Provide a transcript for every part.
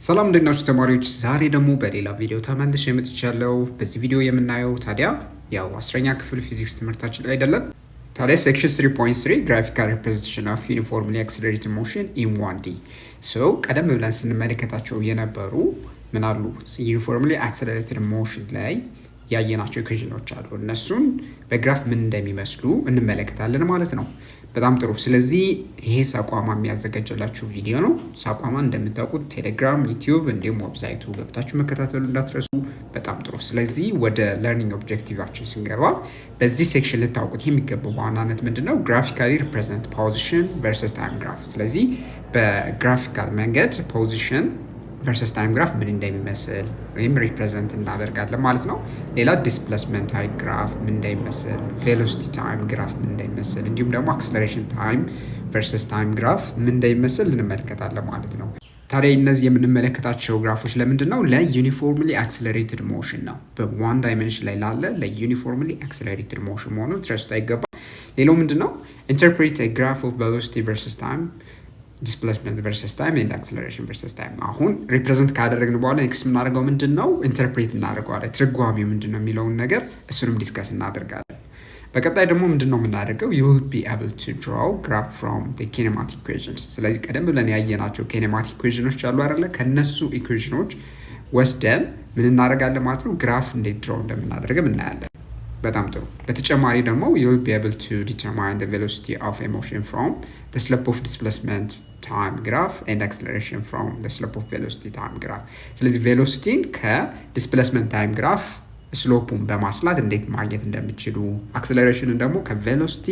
ሰላም እንደናችሁ ተማሪዎች፣ ዛሬ ደግሞ በሌላ ቪዲዮ ተመልሼ መጥቻለሁ። በዚህ ቪዲዮ የምናየው ታዲያ ያው 10ኛ ክፍል ፊዚክስ ትምህርታችን ላይ አይደለም። ታዲያ ሴክሽን 3.3 ግራፊካል ሪፕሬዘንቴሽን ኦፍ ዩኒፎርምሊ አክሰለሬትድ ሞሽን ኢን 1D ቀደም ብለን ስንመለከታቸው የነበሩ ምን አሉ ዩኒፎርምሊ አክሰለሬትድ ሞሽን ላይ ያየናቸው ኢኩዌሽኖች አሉ። እነሱን በግራፍ ምን እንደሚመስሉ እንመለከታለን ማለት ነው። በጣም ጥሩ። ስለዚህ ይሄ ሳቋማ የሚያዘጋጀላችሁ ቪዲዮ ነው። ሳቋማ እንደምታውቁት ቴሌግራም፣ ዩቲዩብ እንዲሁም ዌብሳይቱ ገብታችሁ መከታተሉ እንዳትረሱ። በጣም ጥሩ። ስለዚህ ወደ ለርኒንግ ኦብጀክቲቫችን ስንገባ በዚህ ሴክሽን ልታውቁት የሚገባው በዋናነት ምንድነው? ግራፊካሊ ሪፕሬዘንት ፖዚሽን ቨርሰስ ታይም ግራፍ። ስለዚህ በግራፊካል መንገድ ፖዚሽን ቨርሰስ ታይም ግራፍ ምን እንደሚመስል ወይም ሪፕሬዘንት እናደርጋለን ማለት ነው። ሌላ ዲስፕሌስመንት ታይም ግራፍ ምን እንደሚመስል፣ ቬሎሲቲ ታይም ግራፍ ምን እንደሚመስል፣ እንዲሁም ደግሞ አክሰለሬሽን ታይም ቨርሰስ ታይም ግራፍ ምን እንደሚመስል እንመለከታለን ማለት ነው። ታዲያ እነዚህ የምንመለከታቸው ግራፎች ለምንድን ነው? ለዩኒፎርምሊ አክሰለሬትድ ሞሽን ነው። በዋን ዳይሜንሽን ላይ ላለ ለዩኒፎርምሊ አክሰለሬትድ ሞሽን መሆኑን ትረስት አይገባም። ሌላው ምንድን ነው? ኢንተርፕሬት ግራፍ ኦፍ ቬሎሲቲ ቨርሰስ ታይም ዲስፕሌስመንት ቨርሰስ ታይም ኤንድ አክሰለሬሽን ቨርሰስ ታይም። አሁን ሪፕሬዘንት ካደረግን በኋላ ኔክስት የምናደርገው ምንድን ነው? ኢንተርፕሬት እናደርገዋለን። ትርጓሜው ምንድን ነው የሚለውን ነገር እሱንም ዲስከስ እናደርጋለን። በቀጣይ ደግሞ ምንድን ነው የምናደርገው? you will be able to draw graph from the kinematic equations። ስለዚህ ቀደም ብለን ያየናቸው ኪኔማቲክ ኢኩዌሽኖች አሉ አይደለ? ከነሱ ኢኩዌሽኖች ወስደን ምን እናደርጋለን ማለት ነው? ግራፍ እንዴት ድሮው እንደምናደርግም እናያለን። በጣም ጥሩ። በተጨማሪ ደግሞ you will be able to determine the velocity of a motion from the slope of displacement time graph and acceleration from the slope of velocity time graph። ስለዚህ ቬሎሲቲን ከዲስፕሌስመንት ታይም ግራፍ ስሎፑን በማስላት እንዴት ማግኘት እንደምትችሉ፣ አክሰለሬሽንን ደግሞ ከቬሎሲቲ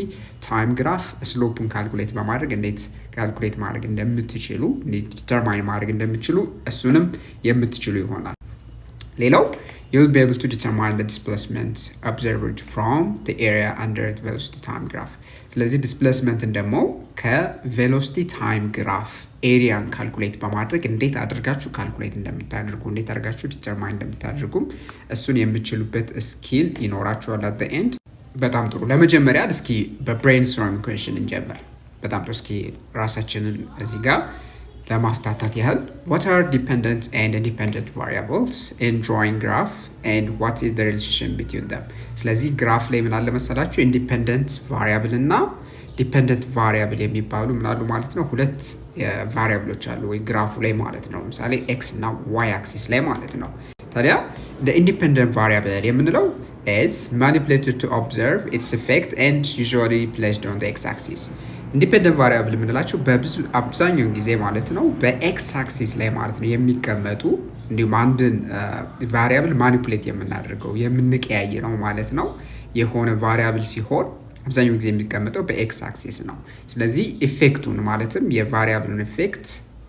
ታይም ግራፍ ስሎፑን ካልኩሌት በማድረግ እንዴት ካልኩሌት ማድረግ እንደምትችሉ፣ ዲተርማይን ማድረግ እንደምትችሉ እሱንም የምትችሉ ይሆናል። ሌላው you will be able to determine the displacement observed from the area under the velocity time graph። ስለዚህ ዲስፕሌስመንትን ደግሞ ከቬሎሲቲ ታይም ግራፍ ኤሪያን ካልኩሌት በማድረግ እንዴት አድርጋችሁ ካልኩሌት እንደምታደርጉ፣ እንዴት አድርጋችሁ ዲተርማይን እንደምታደርጉም እሱን የምትችሉበት ስኪል ይኖራችኋል at the end። በጣም ጥሩ። ለመጀመሪያ እስኪ በብሬንስቶርም ኢኩዌሽን እንጀምር። በጣም ጥሩ። እስኪ ራሳችንን እዚህ ጋር ለማፍታታት ያህል what are dependent and independent variables in drawing graph and what is the relation between them? ስለዚህ ግራፍ ላይ ምን አለ መሰላችሁ? ኢንዲፔንደንት ቫሪያብል እና ዲፔንደንት ቫሪያብል የሚባሉ ምን አሉ ማለት ነው? ሁለት ቫሪያብሎች አሉ ወይ ግራፉ ላይ ማለት ነው። ለምሳሌ ኤክስ እና ዋይ አክሲስ ላይ ማለት ነው። ታዲያ the independent variable የምንለው is manipulated to observe its effect and usually placed on the x-axis። ኢንዲፔንደንት ቫሪያብል የምንላቸው አብዛኛውን ጊዜ ማለት ነው በኤክስ አክሲስ ላይ ማለት ነው የሚቀመጡ፣ እንዲሁም አንድን ቫሪያብል ማኒፑሌት የምናደርገው የምንቀያየረው ማለት ነው የሆነ ቫሪያብል ሲሆን አብዛኛውን ጊዜ የሚቀመጠው በኤክስ አክሲስ ነው። ስለዚህ ኢፌክቱን ማለትም የቫሪያብሉን ኢፌክት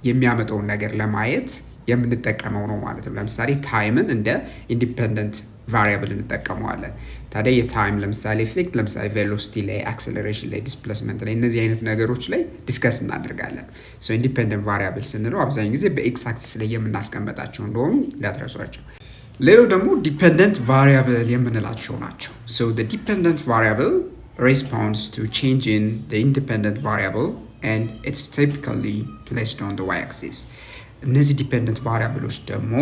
የሚያመጣውን ነገር ለማየት የምንጠቀመው ነው ማለት ነው። ለምሳሌ ታይምን እንደ ኢንዲፔንደንት ቫሪያብል እንጠቀመዋለን። ታዲያ የታይም ለምሳሌ ኢፌክት ለምሳሌ ቬሎሲቲ ላይ፣ አክሰለሬሽን ላይ፣ ዲስፕሌስመንት ላይ እነዚህ አይነት ነገሮች ላይ ዲስከስ እናደርጋለን። ኢንዲፔንደንት ቫሪያብል ስንለው አብዛኛው ጊዜ በኤክስ አክሲስ ላይ የምናስቀምጣቸው እንደሆኑ እንዳትረሷቸው። ሌላው ደግሞ ዲፔንደንት ቫሪያብል የምንላቸው ናቸው። the dependent variable responds to change in the independent variable and it's typically placed on the y-axis። እነዚህ ዲፔንደንት ቫሪያብሎች ደግሞ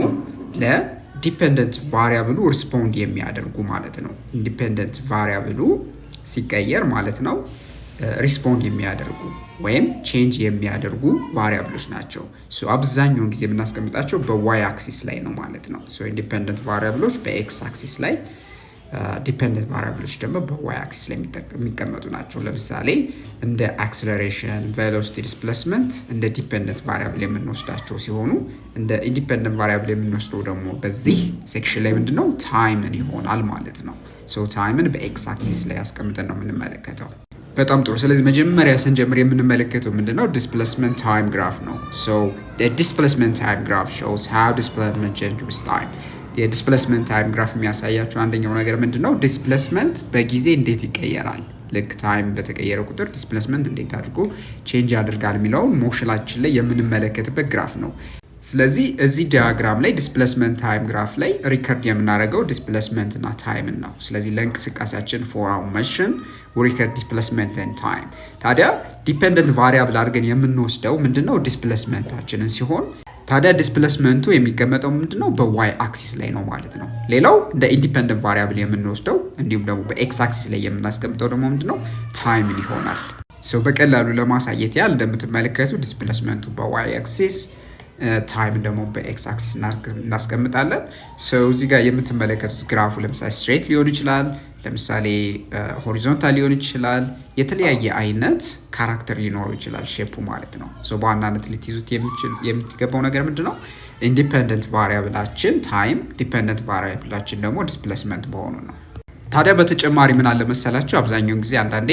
ለዲፔንደንት ቫሪያብሉ ሪስፖንድ የሚያደርጉ ማለት ነው። ኢንዲፔንደንት ቫሪያብሉ ሲቀየር ማለት ነው ሪስፖንድ የሚያደርጉ ወይም ቼንጅ የሚያደርጉ ቫሪያብሎች ናቸው። አብዛኛውን ጊዜ የምናስቀምጣቸው በዋይ አክሲስ ላይ ነው ማለት ነው። ኢንዲፔንደንት ቫሪያብሎች በኤክስ አክሲስ ላይ፣ ዲፔንደንት ቫሪያብሎች ደግሞ በዋይ አክሲስ ላይ የሚቀመጡ ናቸው። ለምሳሌ እንደ አክሰለሬሽን፣ ቬሎሲቲ፣ ዲስፕሌስመንት እንደ ዲፔንደንት ቫሪያብል የምንወስዳቸው ሲሆኑ እንደ ኢንዲፔንደንት ቫሪያብል የምንወስደው ደግሞ በዚህ ሴክሽን ላይ ምንድነው ታይምን ይሆናል ማለት ነው። ታይምን በኤክስ አክሲስ ላይ አስቀምጠን ነው የምንመለከተው። በጣም ጥሩ። ስለዚህ መጀመሪያ ስንጀምር የምንመለከተው ምንድነው? ዲስፕሌስመንት ታይም ግራፍ ነው። the displacement time graph shows how displacement changes with time። የዲስፕሌስመንት ታይም ግራፍ የሚያሳያቸው አንደኛው ነገር ምንድነው? ዲስፕሌስመንት በጊዜ እንዴት ይቀየራል፣ ልክ ታይም በተቀየረ ቁጥር ዲስፕሌስመንት እንዴት አድርጎ ቼንጅ ያደርጋል የሚለውን ሞሽናችን ላይ የምንመለከትበት ግራፍ ነው። ስለዚህ እዚህ ዲያግራም ላይ ዲስፕሌስመንት ታይም ግራፍ ላይ ሪከርድ የምናደርገው ዲስፕሌስመንት እና ታይምን ነው። ስለዚህ ለእንቅስቃሴያችን ፎር አወር ሞሽን ሪከርድ ዲስፕሌስመንት ኤንድ ታይም። ታዲያ ዲፔንደንት ቫሪያብል አድርገን የምንወስደው ምንድነው? ዲስፕሌስመንታችንን ሲሆን ታዲያ ዲስፕሌስመንቱ የሚቀመጠው ምንድነው በዋይ አክሲስ ላይ ነው ማለት ነው። ሌላው እንደ ኢንዲፔንደንት ቫሪያብል የምንወስደው እንዲሁም ደግሞ በኤክስ አክሲስ ላይ የምናስቀምጠው ደግሞ ምንድነው ታይምን ይሆናል። በቀላሉ ለማሳየት ያህል እንደምትመለከቱ ዲስፕሌስመንቱ በዋይ አክሲስ ታይም ደግሞ በኤክስ አክሲስ እናስቀምጣለን። እዚህ ጋር የምትመለከቱት ግራፉ ለምሳሌ ስትሬት ሊሆን ይችላል፣ ለምሳሌ ሆሪዞንታል ሊሆን ይችላል። የተለያየ አይነት ካራክተር ሊኖረው ይችላል ሼፑ ማለት ነው። በዋናነት ልትይዙት የምትገባው ነገር ምንድነው ኢንዲፔንደንት ቫሪያብላችን ታይም፣ ዲፔንደንት ቫሪያብላችን ደግሞ ዲስፕሌስመንት በሆኑ ነው። ታዲያ በተጨማሪ ምን አለ መሰላችሁ አብዛኛውን ጊዜ አንዳንዴ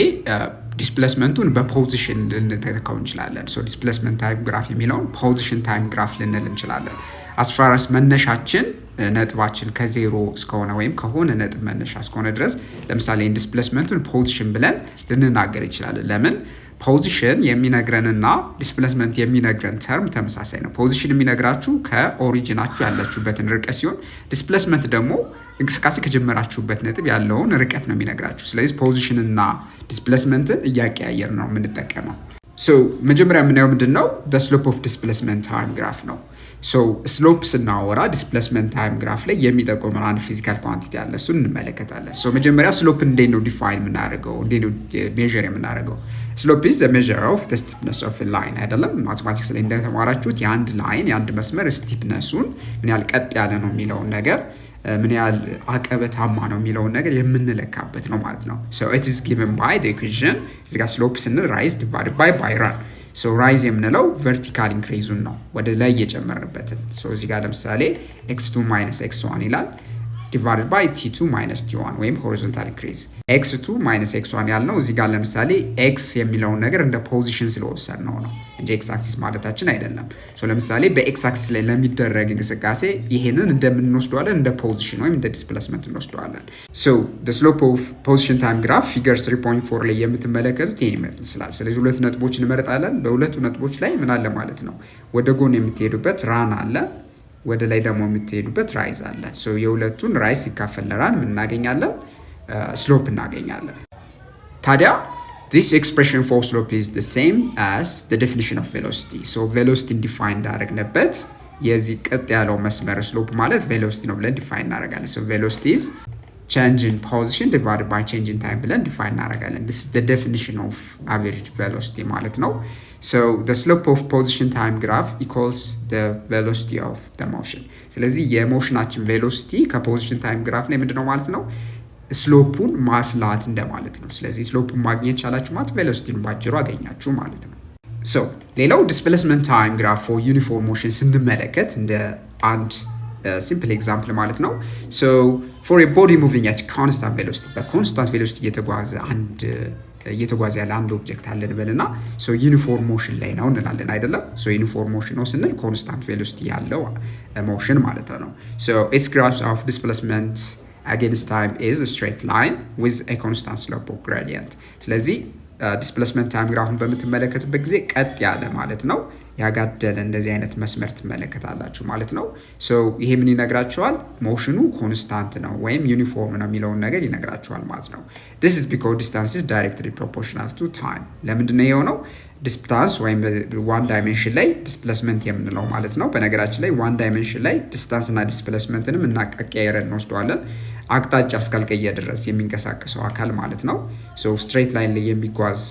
ዲስፕሌስመንቱን በፖዚሽን ልንተካው እንችላለን። ዲስፕሌስመንት ታይም ግራፍ የሚለውን ፖዚሽን ታይም ግራፍ ልንል እንችላለን። አስፋራስ መነሻችን ነጥባችን ከዜሮ እስከሆነ ወይም ከሆነ ነጥብ መነሻ እስከሆነ ድረስ ለምሳሌ ዲስፕሌስመንቱን ፖዚሽን ብለን ልንናገር እንችላለን። ለምን ፖዚሽን የሚነግረንና ዲስፕሌስመንት የሚነግረን ተርም ተመሳሳይ ነው። ፖዚሽን የሚነግራችሁ ከኦሪጂናችሁ ያላችሁበትን ርቀት ሲሆን ዲስፕሌስመንት ደግሞ እንቅስቃሴ ከጀመራችሁበት ነጥብ ያለውን ርቀት ነው የሚነግራችሁ። ስለዚህ ፖዚሽን እና ዲስፕሌስመንትን እያቀያየር ነው የምንጠቀመው። መጀመሪያ የምናየው ምንድነው ስሎፕ ኦፍ ዲስፕሌስመንት ታይም ግራፍ ነው። ስሎፕ ስናወራ ዲስፕሌስመንት ታይም ግራፍ ላይ የሚጠቁመን አንድ ፊዚካል ኳንቲቲ አለ፣ እሱን እንመለከታለን። መጀመሪያ ስሎፕ እንዴት ነው ዲፋይን የምናደርገው፣ እንዴት ነው ሜዥር የምናደርገው? ስሎፕ ኢዝ ዘ ሜዥር ኦፍ ዘ ስቲፕነስ ኦፍ ኤ ላይን አይደለም። ማቴማቲክስ ላይ እንደተማራችሁት የአንድ ላይን የአንድ መስመር ስቲፕነሱን ምን ያህል ቀጥ ያለ ነው የሚለውን ነገር ምን ያህል አቀበታማ ነው የሚለውን ነገር የምንለካበት ነው ማለት ነው። ኢት ኢዝ ጊቨን ባይ ዘ ኢኩዌሽን እዚህ ጋር ስሎፕ ስንል ራይዝ ዲቫይድድ ባይ ራን። ራይዝ የምንለው ቨርቲካል ኢንክሪዙን ነው ወደ ላይ እየጨመርንበትን። እዚህ ጋር ለምሳሌ x2 ማይነስ x1 ይላል ዲቫይድድ ባይ t2 ማይነስ t1 ወይም ሆሪዞንታል ኢንክሪዝ። x2 ማይነስ x1 ያልነው እዚህ ጋር ለምሳሌ x የሚለውን ነገር እንደ ፖዚሽን ስለወሰድ ነው እንጂ x አክሲስ ማለታችን አይደለም። ለምሳሌ በx አክሲስ ላይ ለሚደረግ እንቅስቃሴ ይሄንን እንደምንወስደዋለን እንደ ፖዚሽን ወይም እንደ ዲስፕሌስመንት እንወስደዋለን። the slope of position time graph figure 3.4 ላይ የምትመለከቱት ይሄን ይመስላል። ስለዚህ ሁለት ነጥቦች እንመርጣለን። በሁለቱ ነጥቦች ላይ ምን አለ ማለት ነው ወደ ጎን የምትሄዱበት ራን አለ፣ ወደ ላይ ደግሞ የምትሄዱበት ራይዝ አለ። የሁለቱን ራይዝ ሲካፈል ለራን ምን እናገኛለን? ስሎፕ እናገኛለን። ታዲያ this expression for slope is the same as the definition of velocity. velocity define እንዳደረግንበት የዚህ ቀጥ ያለው መስመር ስሎፕ ማለት velocity ነው ብለን ዲፋይን እናደርጋለን። velocity is change in position divided by change in time ብለን ዲፋይን እናደርጋለን። this is the definition of average velocity ማለት ነው። the slope of position time graph equals the velocity of the motion. ስለዚህ የሞሽናችን velocity ከፖዚሽን ታይም ግራፍ ላይ ምንድነው ማለት ነው? ስሎፑን ማስላት እንደማለት ነው። ስለዚህ ስሎፑን ማግኘት ቻላችሁ ማለት velocityን ባጭሩ አገኛችሁ ማለት ነው። ሌላው ዲስፕሌስመንት ታይም ግራፍ ፎር ዩኒፎርም ሞሽን ስንመለከት እንደ አንድ ሲምፕል ኤግዛምፕል ማለት ነው። for a body moving at constant velocity በኮንስታንት ቬሎሲቲ እየተጓዘ ያለ አንድ ኦብጀክት አለን በልና ዩኒፎርም ሞሽን ላይ ነው እንላለን አይደለም። ዩኒፎርም ሞሽን ነው ስንል ኮንስታንት ቬሎሲቲ ያለው ሞሽን ማለት ነው። its graph of displacement against time is a straight line with a constant slope of gradient. ስለዚህ ዲስፕሌስመንት ታይም ግራፍን በምትመለከቱበት ጊዜ ቀጥ ያለ ማለት ነው ያጋደለ እንደዚህ አይነት መስመር ትመለከታላችሁ ማለት ነው። ይሄ ምን ይነግራችኋል? ሞሽኑ ኮንስታንት ነው ወይም ዩኒፎርም ነው የሚለውን ነገር ይነግራችኋል ማለት ነው። this is because distance is directly proportional to time. ለምንድን ነው የሆነው? ዲስታንስ ወይም ዋን ዳይሜንሽን ላይ ዲስፕሌስመንት የምንለው ማለት ነው። በነገራችን ላይ ዋን ዳይሜንሽን ላይ ዲስታንስ እና ዲስፕሌስመንትንም እናቀያየረን እንወስደዋለን። አቅጣጫ እስካልቀየ ድረስ የሚንቀሳቀሰው አካል ማለት ነው። ስትሬት ላይን ላይ የሚጓዝ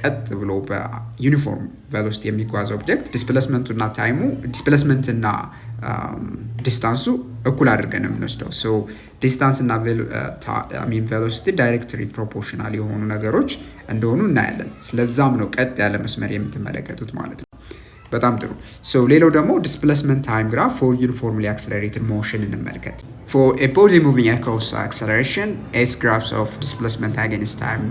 ቀጥ ብሎ በዩኒፎርም ቬሎሲቲ የሚጓዝ ኦብጀክት ዲስፕሌስመንቱና ታይሙ ዲስፕሌስመንትና ዲስታንሱ እኩል አድርገን የምንወስደው። ዲስታንስ እና ቬሎሲቲ ዳይሬክትሊ ፕሮፖርሽናል የሆኑ ነገሮች እንደሆኑ እናያለን። ስለዛም ነው ቀጥ ያለ መስመር የምትመለከቱት ማለት ነው። በጣም ጥሩ። ሌላው ደግሞ ዲስፕሌስመንት ታይም ግራፍ ፎር ዩኒፎርምሊ አክሰለሬትድ ሞሽን እንመልከት። for a body moving across acceleration s graphs of displacement against time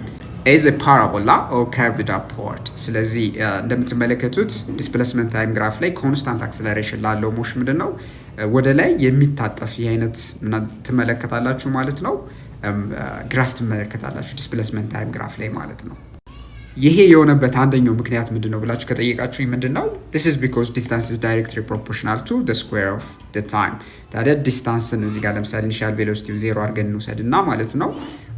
is a parabola or curved upward. ስለዚህ እንደምትመለከቱት ዲስፕሌስመንት ታይም ግራፍ ላይ ኮንስታንት አክሰለሬሽን ላለው ሞሽን ምንድነው ወደ ላይ የሚታጠፍ የአይነት ትመለከታላችሁ ማለት ነው። ግራፍ ትመለከታላችሁ ዲስፕሌስመንት ታይም ግራፍ ላይ ማለት ነው። ይሄ የሆነበት አንደኛው ምክንያት ምንድነው ብላችሁ ከጠየቃችሁ ምንድነው this is because distance is directly proportional to the square of the time. ታዲያ ዲስታንስን እዚህ ጋር ለምሳሌ ኢኒሺያል ቬሎሲቲው 0 አድርገን እንውሰድና ማለት ነው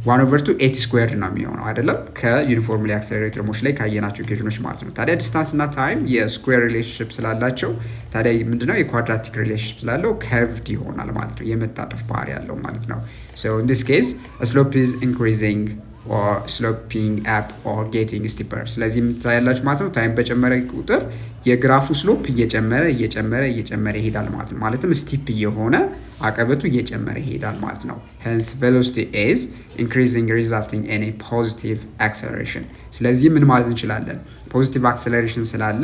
1/2 8 ስኩዌርድ ነው የሚሆነው አይደለም ከዩኒፎርምሊ አክሰለሬትድ ሞሽን ላይ ካየናቸው ኢኩዌሽኖች ማለት ነው። ታዲያ ዲስታንስ እና ታይም የስኩዌር ሪሌሽንሽፕ ስላላቸው ታዲያ ምንድነው የኳድራቲክ ሪሌሽንሽፕ ስላለው ከርቭድ ይሆናል ማለት ነው። የመታጠፍ ባህሪ ያለው ማለት ነው። so in this case a slope is increasing or sloping up or getting steeper ስለዚህ የምታያላችሁ ማለት ነው። ታይም በጨመረ ቁጥር የግራፉ ስሎፕ እየጨመረ ይሄዳል ማለት ነው። ማለትም ስቲፕ እየሆነ አቀበቱ እየጨመረ ይሄዳል ማለት ነው። hence velocity is increasing resulting in a positive acceleration ስለዚህ ምን ማለት እንችላለን? ፖዚቲቭ አክሰለሬሽን ስላለ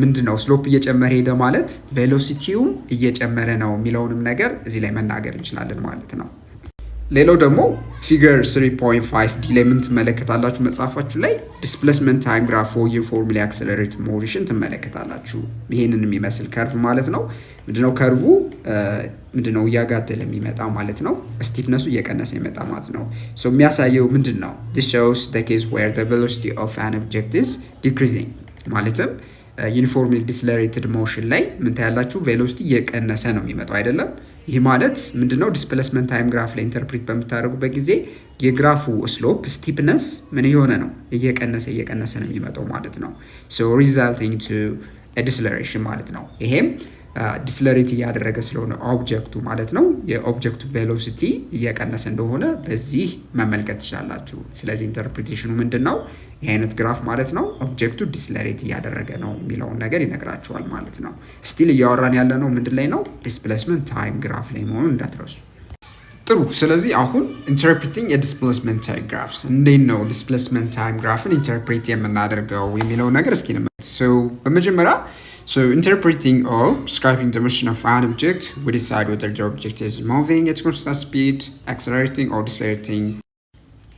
ምንድነው ስሎፕ እየጨመረ ሄደ ማለት ቬሎሲቲውም እየጨመረ ነው የሚለውንም ነገር እዚህ ላይ መናገር እንችላለን ማለት ነው። ሌላው ደግሞ ፊገር 3.5 ዲ ላይ ምን ትመለከታላችሁ? መጽሐፋችሁ ላይ ዲስፕሌስመንት ታይም ግራፍ ፎር ዩኒፎርምሊ አክሰለሬትድ ሞሽን ትመለከታላችሁ። ይሄንን የሚመስል ከርቭ ማለት ነው። ምንድነው ከርቭ ምንድነው እያጋደለ የሚመጣ ማለት ነው። ስቲፕነሱ እየቀነሰ ይመጣ ማለት ነው። ሶ የሚያሳየው ምንድነው? this shows the case where the velocity of an object is decreasing ማለትም ዩኒፎርምሊ ዲስለሬትድ ሞሽን ላይ ምን ታያላችሁ? ቬሎሲቲ እየቀነሰ ነው የሚመጣው አይደለም። ይህ ማለት ምንድነው? ዲስፕሌስመንት ታይም ግራፍ ላይ ኢንተርፕሬት በምታደርጉበት ጊዜ የግራፉ ስሎፕ ስቲፕነስ ምን የሆነ ነው? እየቀነሰ ነው የሚመጣው ማለት ነው። so resulting to a deceleration ማለት ነው። ይሄም ዲስለሬት እያደረገ ስለሆነ ኦብጀክቱ ማለት ነው የኦብጀክቱ ቬሎሲቲ እየቀነሰ እንደሆነ በዚህ መመልከት ትችላላችሁ። ስለዚህ ኢንተርፕሪቴሽኑ ምንድነው? ይህ አይነት ግራፍ ማለት ነው ኦብጀክቱ ዲስለሬት እያደረገ ነው የሚለውን ነገር ይነግራችኋል ማለት ነው። ስቲል እያወራን ያለ ነው ምንድን ላይ ነው? ዲስፕሌስመንት ታይም ግራፍ ላይ መሆኑን እንዳትረሱ። ጥሩ። ስለዚህ አሁን ኢንተርፕሬቲንግ የዲስፕሌስመንት ታይም ግራፍስ እንዴት ነው ዲስፕሌስመንት ታይም ግራፍን ኢንተርፕሬት የምናደርገው የሚለው ነገር እስኪ በመጀመሪያ So interpreting or describing the motion of an object, we decide whether the object is moving at constant speed, accelerating or decelerating,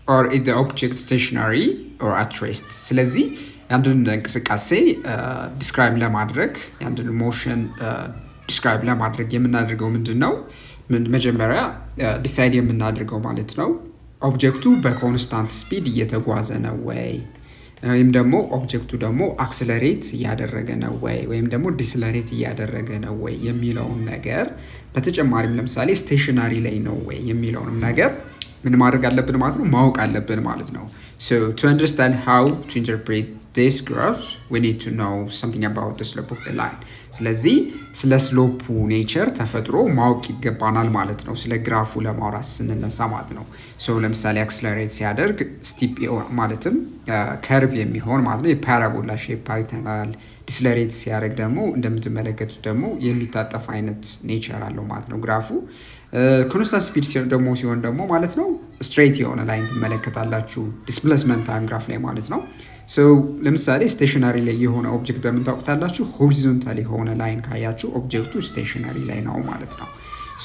or is the object stationary or at rest. ስለዚህ ያንድን እንቅስቃሴ ዲስክራይብ ለማድረግ ያንድን ሞሽን ዲስክራይብ ለማድረግ የምናደርገው ምንድነው? መጀመሪያ ዲሳይድ የምናደርገው ማለት ነው ኦብጀክቱ በኮንስታንት ስፒድ እየተጓዘ ነው ወይ ወይም ደግሞ ኦብጀክቱ ደግሞ አክሰለሬት እያደረገ ነው ወይ ወይም ደግሞ ዲስለሬት እያደረገ ነው ወይ የሚለውን ነገር በተጨማሪም ለምሳሌ ስቴሽናሪ ላይ ነው ወይ የሚለውንም ነገር ምን ማድረግ አለብን ማለት ነው ማወቅ አለብን ማለት ነው። so to understand how to interpret this graph we need to know something about the slope of the line ስለዚህ ስለ ስሎፑ ኔቸር ተፈጥሮ ማወቅ ይገባናል ማለት ነው ስለ ግራፉ ለማውራት ስንነሳ ማለት ነው። so ለምሳሌ አክሰለሬት ሲያደርግ ስቲፕ ማለትም ከርቭ የሚሆን ማለት ነው የፓራቦላ ሼፕ አይተናል። ዲስለሬት ሲያደርግ ደግሞ እንደምትመለከቱት ደግሞ የሚታጠፍ አይነት ኔቸር አለው ማለት ነው ግራፉ። ኮንስታንት ስፒድ ደግሞ ሲሆን ደግሞ ማለት ነው ስትሬት የሆነ ላይን ትመለከታላችሁ ዲስፕሌስመንት ታይም ግራፍ ላይ ማለት ነው። ሶ ለምሳሌ ስቴሽነሪ ላይ የሆነ ኦብጀክት በምታውቁታላችሁ ሆሪዞንታል የሆነ ላይን ካያችሁ ኦብጀክቱ ስቴሽነሪ ላይ ነው ማለት ነው።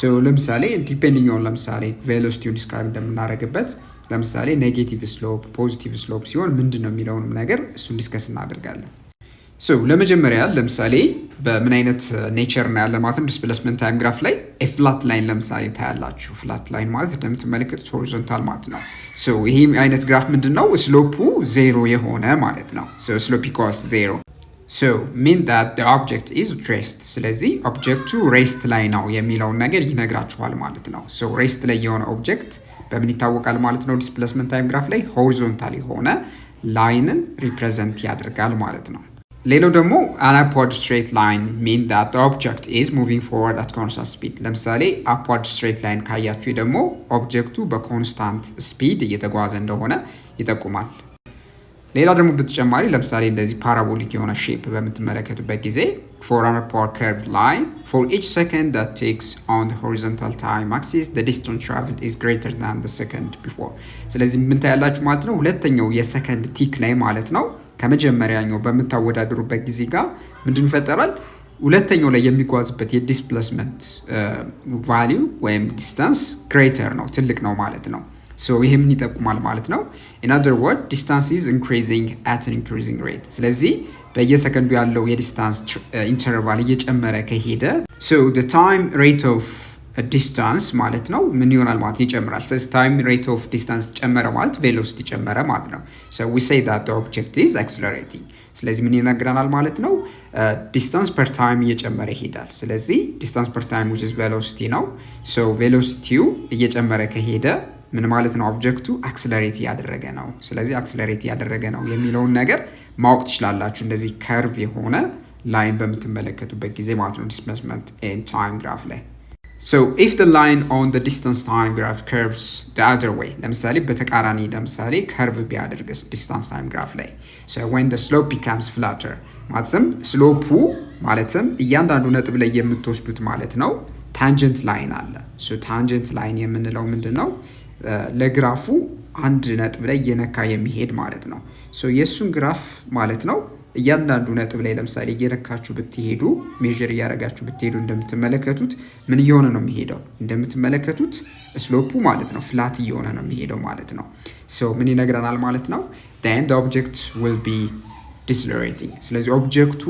ሶ ለምሳሌ ዲፔንዲንግ ኦን ለምሳሌ ቬሎሲቲውን ዲስክራይብ እንደምናደርግበት ለምሳሌ ኔጌቲቭ ስሎፕ ፖዚቲቭ ስሎፕ ሲሆን ምንድን ነው የሚለውንም ነገር እሱን ዲስከስ እናደርጋለን። ሶ ለመጀመሪያ ለምሳሌ በምን አይነት ኔቸር ነው ያለ ማለት ነው ዲስፕሌስመንት ታይም ግራፍ ላይ ፍላት ላይን ለምሳሌ ታያላችሁ። ፍላት ላይን ማለት እንደምትመለከቱት ሆሪዞንታል ማለት ነው። ሶ ይሄ አይነት ግራፍ ምንድነው ስሎፑ ዜሮ የሆነ ማለት ነው። ሶ ስሎፕ ኢኳልስ ዜሮ ሶ ሚን ዳት ዘ ኦብጀክት ኢዝ ሬስት ስለዚህ ኦብጀክቱ ሬስት ላይ ነው የሚለውን ነገር ይነግራችኋል ማለት ነው። ሶ ሬስት ላይ የሆነ ኦብጀክት በምን ይታወቃል ማለት ነው ዲስፕሌስመንት ታይም ግራፍ ላይ ሆሪዞንታል የሆነ ላይንን ሪፕሬዘንት ያደርጋል ማለት ነው። ሌላው ደግሞ an upward straight line mean that the object is moving forward at constant speed ለምሳሌ upward straight line ካያችሁ ደግሞ ኦብጀክቱ በኮንስታንት ስፒድ እየተጓዘ እንደሆነ ይጠቁማል። ሌላ ደግሞ በተጨማሪ ለምሳሌ እንደዚህ ፓራቦሊክ የሆነ ሼፕ በምትመለከቱበት ጊዜ for an upward curved line for each second that takes on the horizontal time axis the distance traveled is greater than the second before ስለዚህ ምን ታያላችሁ ማለት ነው ሁለተኛው የሰከንድ ቲክ ላይ ማለት ነው ከመጀመሪያኛው በመታወዳደሩበት ጊዜ ጋር ምንድን ይፈጠራል ሁለተኛው ላይ የሚጓዝበት የዲስፕሌስመንት ቫልዩ ወይም ዲስታንስ ግሬተር ነው ትልቅ ነው ማለት ነው። so ይሄ ምን ይጠቁማል ማለት ነው in other word distance is increasing at an increasing rate ስለዚህ በየሰከንዱ ያለው የዲስታንስ ኢንተርቫል እየጨመረ ከሄደ so the time rate of a distance ማለት ነው ምን ይሆናል ማለት ይጨምራል። ስለዚህ time rate of distance ጨመረ ማለት velocity ጨመረ ማለት ነው። so we say that the object is accelerating ስለዚህ ምን ይነግረናል ማለት ነው distance per time እየጨመረ ይሄዳል። ስለዚህ distance per time which is velocity ነው። so velocity እየጨመረ ከሄደ ምን ማለት ነው? ኦብጀክቱ አክስለሬት እያደረገ ነው። ስለዚህ አክስለሬት እያደረገ ነው የሚለውን ነገር ማወቅ ትችላላችሁ፣ እንደዚህ ከርቭ የሆነ ላይን በምትመለከቱበት ጊዜ ማለት ነው። ዲስፕሌስመንት ኤንድ ታይም ግራፍ ላይ So if the line on the distance time graph curves the other way, ለምሳሌ በተቃራኒ ለምሳሌ ከርቭ ቢያደርግስ distance time graph ላይ so when the slope becomes flatter ማለትም ስሎፑ ማለትም እያንዳንዱ ነጥብ ላይ የምትወስዱት ማለት ነው ታንጀንት ላይን አለ። so ታንጀንት ላይን የምንለው ምንድነው? ለግራፉ አንድ ነጥብ ላይ እየነካ የሚሄድ ማለት ነው። so የሱን ግራፍ ማለት ነው እያንዳንዱ ነጥብ ላይ ለምሳሌ እየነካችሁ ብትሄዱ ሜዥር እያደረጋችሁ ብትሄዱ እንደምትመለከቱት ምን እየሆነ ነው የሚሄደው? እንደምትመለከቱት ስሎፑ ማለት ነው ፍላት እየሆነ ነው የሚሄደው ማለት ነው። so ምን ይነግረናል ማለት ነው? then the object will be decelerating። ስለዚህ ኦብጀክቱ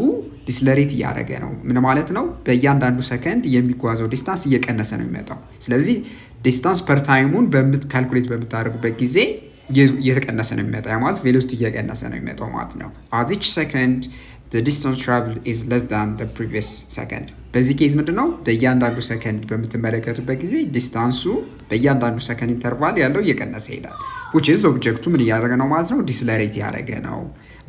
ዲስለሬት እያደረገ ነው። ምን ማለት ነው? በእያንዳንዱ ሰከንድ የሚጓዘው ዲስታንስ እየቀነሰ ነው የሚመጣው። ስለዚህ ዲስታንስ ፐር ታይሙን ካልኩሌት በምታደርጉበት ጊዜ እየተቀነሰ ነው የሚመጣው። ያ ማለት ቬሎሲቲ እየቀነሰ ነው የሚመጣው ማለት ነው። at each second the distance traveled is less than the previous second። በዚህ ኬዝ ምንድነው? በእያንዳንዱ ሰከንድ በምትመለከቱበት ጊዜ ዲስታንሱ በእያንዳንዱ ሰከንድ ኢንተርቫል ያለው እየቀነሰ ይሄዳል። which is ኦብጀክቱ ምን እያደረገ ነው ማለት ነው? ዲስለሬት ያደረገ ነው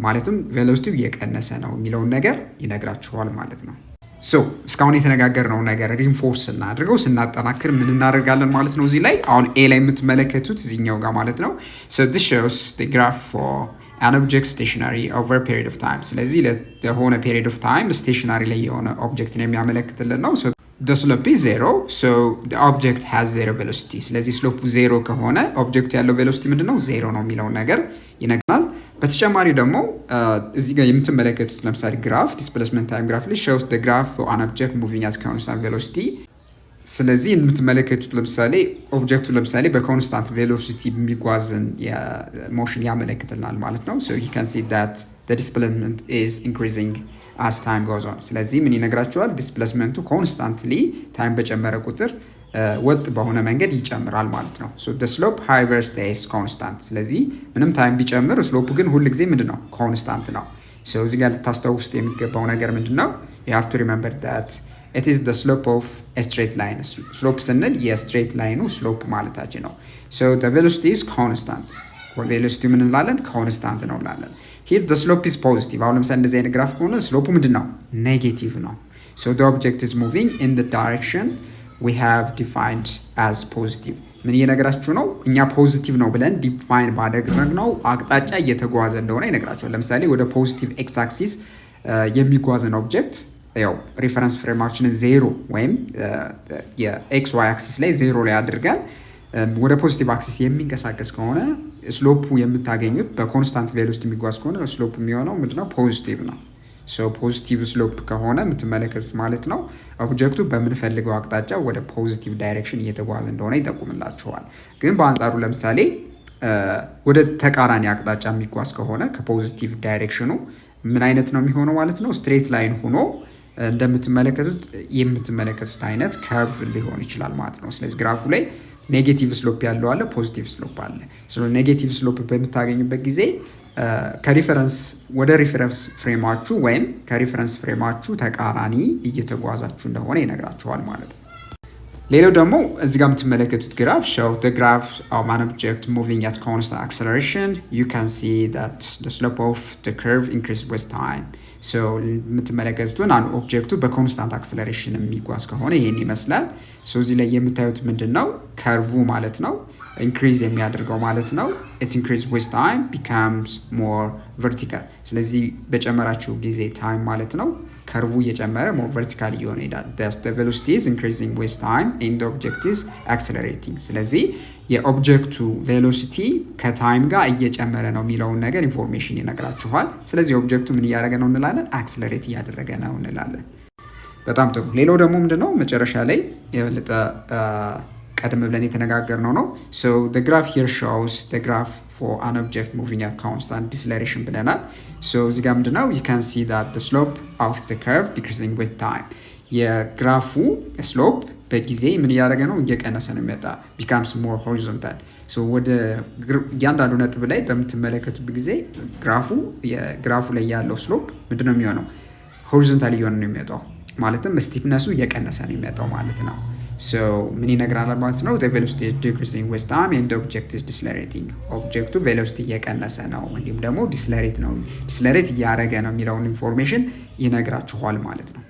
ማለትም ቬሎሲቲው እየቀነሰ ነው የሚለውን ነገር ይነግራችኋል ማለት ነው። ሶ እስካሁን የተነጋገርነው ነገር ሪንፎርስ እናድርገው ስናጠናክር ምን እናደርጋለን ማለት ነው። እዚህ ላይ አሁን ኤ ላይ የምትመለከቱት እዚህኛው ጋር ማለት ነው so this shows the graph for an object stationary over a period of time። ስለዚህ ለሆነ period of time stationary ላይ የሆነ ኦብጀክትን የሚያመለክትልን ነው። so the slope is zero so the object has zero velocity። ስለዚህ ስሎፑ ዜሮ ከሆነ ኦብጀክቱ ያለው ቬሎሲቲ ምንድነው? ዜሮ ነው የሚለውን ነገር ይነግረናል። በተጨማሪ ደግሞ እዚህ ጋር የምትመለከቱት ለምሳሌ ግራፍ ዲስፕሌስመንት ታይም ግራፍ ላይ shows the graph for an object moving at constant velocity። ስለዚህ የምትመለከቱት ለምሳሌ ኦብጀክቱ ለምሳሌ በኮንስታንት ቬሎሲቲ የሚጓዝን ሞሽን ያመለክትልናል ማለት ነው። so you can see that the displacement is increasing as time goes on። ስለዚህ ምን ይነግራችኋል? ዲስፕሌስመንቱ ኮንስታንትሊ ታይም በጨመረ ቁጥር ወጥ በሆነ መንገድ ይጨምራል ማለት ነው። so the slope however stays constant። ስለዚህ ምንም ታይም ቢጨምር ስሎፑ ግን ሁል ጊዜ ምንድነው? ኮንስታንት ነው። so እዚህ ጋር ልታስታውሱት የሚገባው ነገር ምንድነው? you have to remember that it is the slope of a straight line። ስሎፕ ስንል የስትሬት ላይኑ ስሎፕ ማለታችን ነው። so the velocity is constant። ቬሎሲቲ ምን እንላለን? ኮንስታንት ነው እንላለን። here the slope is positive። አሁን ለምሳሌ እንደዚህ አይነት ግራፍ ከሆነ ስሎፑ ምንድነው? ኔጌቲቭ ነው። so the object is moving in the direction we have defined as positive። ምን እየነገራችሁ ነው? እኛ ፖዚቲቭ ነው ብለን ዲፋይን ባደረግነው አቅጣጫ እየተጓዘ እንደሆነ ይነግራችኋል። ለምሳሌ ወደ ፖዚቲቭ ኤክስ አክሲስ የሚጓዘን ኦብጀክት ያው ሪፈረንስ ፍሬማችንን ዜሮ ወይም የኤክስ ዋይ አክሲስ ላይ ዜሮ ላይ አድርገን ወደ ፖዚቲቭ አክሲስ የሚንቀሳቀስ ከሆነ ስሎፑ የምታገኙት በኮንስታንት ቬሎሲቲ የሚጓዝ ከሆነ ስሎፑ የሚሆነው ምንድነው? ፖዚቲቭ ነው። ሶ ፖዚቲቭ ስሎፕ ከሆነ የምትመለከቱት ማለት ነው ኦብጀክቱ በምንፈልገው አቅጣጫ ወደ ፖዚቲቭ ዳይሬክሽን እየተጓዘ እንደሆነ ይጠቁምላችኋል። ግን በአንጻሩ ለምሳሌ ወደ ተቃራኒ አቅጣጫ የሚጓዝ ከሆነ ከፖዚቲቭ ዳይሬክሽኑ ምን አይነት ነው የሚሆነው ማለት ነው? ስትሬት ላይን ሆኖ የምትመለከቱት አይነት ከርቭ ሊሆን ይችላል ማለት ነው። ስለዚህ ግራፉ ላይ ኔጌቲቭ ስሎፕ ያለው አለ፣ ፖዚቲቭ ስሎፕ አለ። ስለዚህ ኔጌቲቭ ስሎፕ በምታገኙበት ጊዜ ከሪፈረንስ ወደ ሪፈረንስ ፍሬማችሁ ወይም ከሪፈረንስ ፍሬማችሁ ተቃራኒ እየተጓዛችሁ እንደሆነ ይነግራችኋል ማለት ነው። ሌላው ደግሞ እዚህ ጋር የምትመለከቱት ግራፍ show the graph of an object moving at constant acceleration you can see that the slope of the curve increases with time። so የምትመለከቱትን አንድ ኦብጀክቱ በኮንስታንት አክሰለሬሽን የሚጓዝ ከሆነ ይሄን ይመስላል። so እዚህ ላይ የምታዩት ምንድነው? ከርቭ ማለት ነው ኢንክሪዝ የሚያደርገው ማለት ነው። it increases with time becomes more vertical። ስለዚህ በጨመራችሁ ጊዜ ታይም ማለት ነው ከርቭ እየጨመረ more vertical እየሆነ ይሄዳል። thus the velocity is increasing with time and the object is accelerating። ስለዚህ የኦብጀክቱ ቬሎሲቲ ከታይም ጋር እየጨመረ ነው የሚለውን ነገር ኢንፎርሜሽን ይነግራችኋል። ስለዚህ ኦብጀክቱ ምን እያደረገ ነው እንላለን? አክሰለሬት እያደረገ ነው እንላለን። በጣም ጥሩ። ሌላው ደግሞ ምንድነው መጨረሻ ላይ የበለጠ ቀደም ብለን የተነጋገርነው ነው። so the graph here shows the graph for an object moving at constant deceleration ብለናል። so እዚህ ጋር ምንድነው you can see that the slope of the curve decreasing with time። የግራፉ ስሎፕ በጊዜ ምን እያደረገ ነው? እየቀነሰ ነው የሚመጣ becomes more horizontal። so ወደ እያንዳንዱ ነጥብ ላይ በምትመለከቱበት ጊዜ የግራፉ ላይ ያለው ስሎፕ ምንድነው የሚሆነው? ሆሪዞንታል እየሆነ ነው የሚመጣው። ማለትም ስቲፕነሱ እየቀነሰ ነው የሚመጣው ማለት ነው። ምን ይነግራናል ማለት ነው? the velocity is decreasing with time and the object is decelerating ኦብጀክቱ ቬሎሲቲ እየቀነሰ ነው እንዲሁም ደግሞ ዲስለሬት እያደረገ ነው የሚለውን ኢንፎርሜሽን ይነግራችኋል ማለት ነው።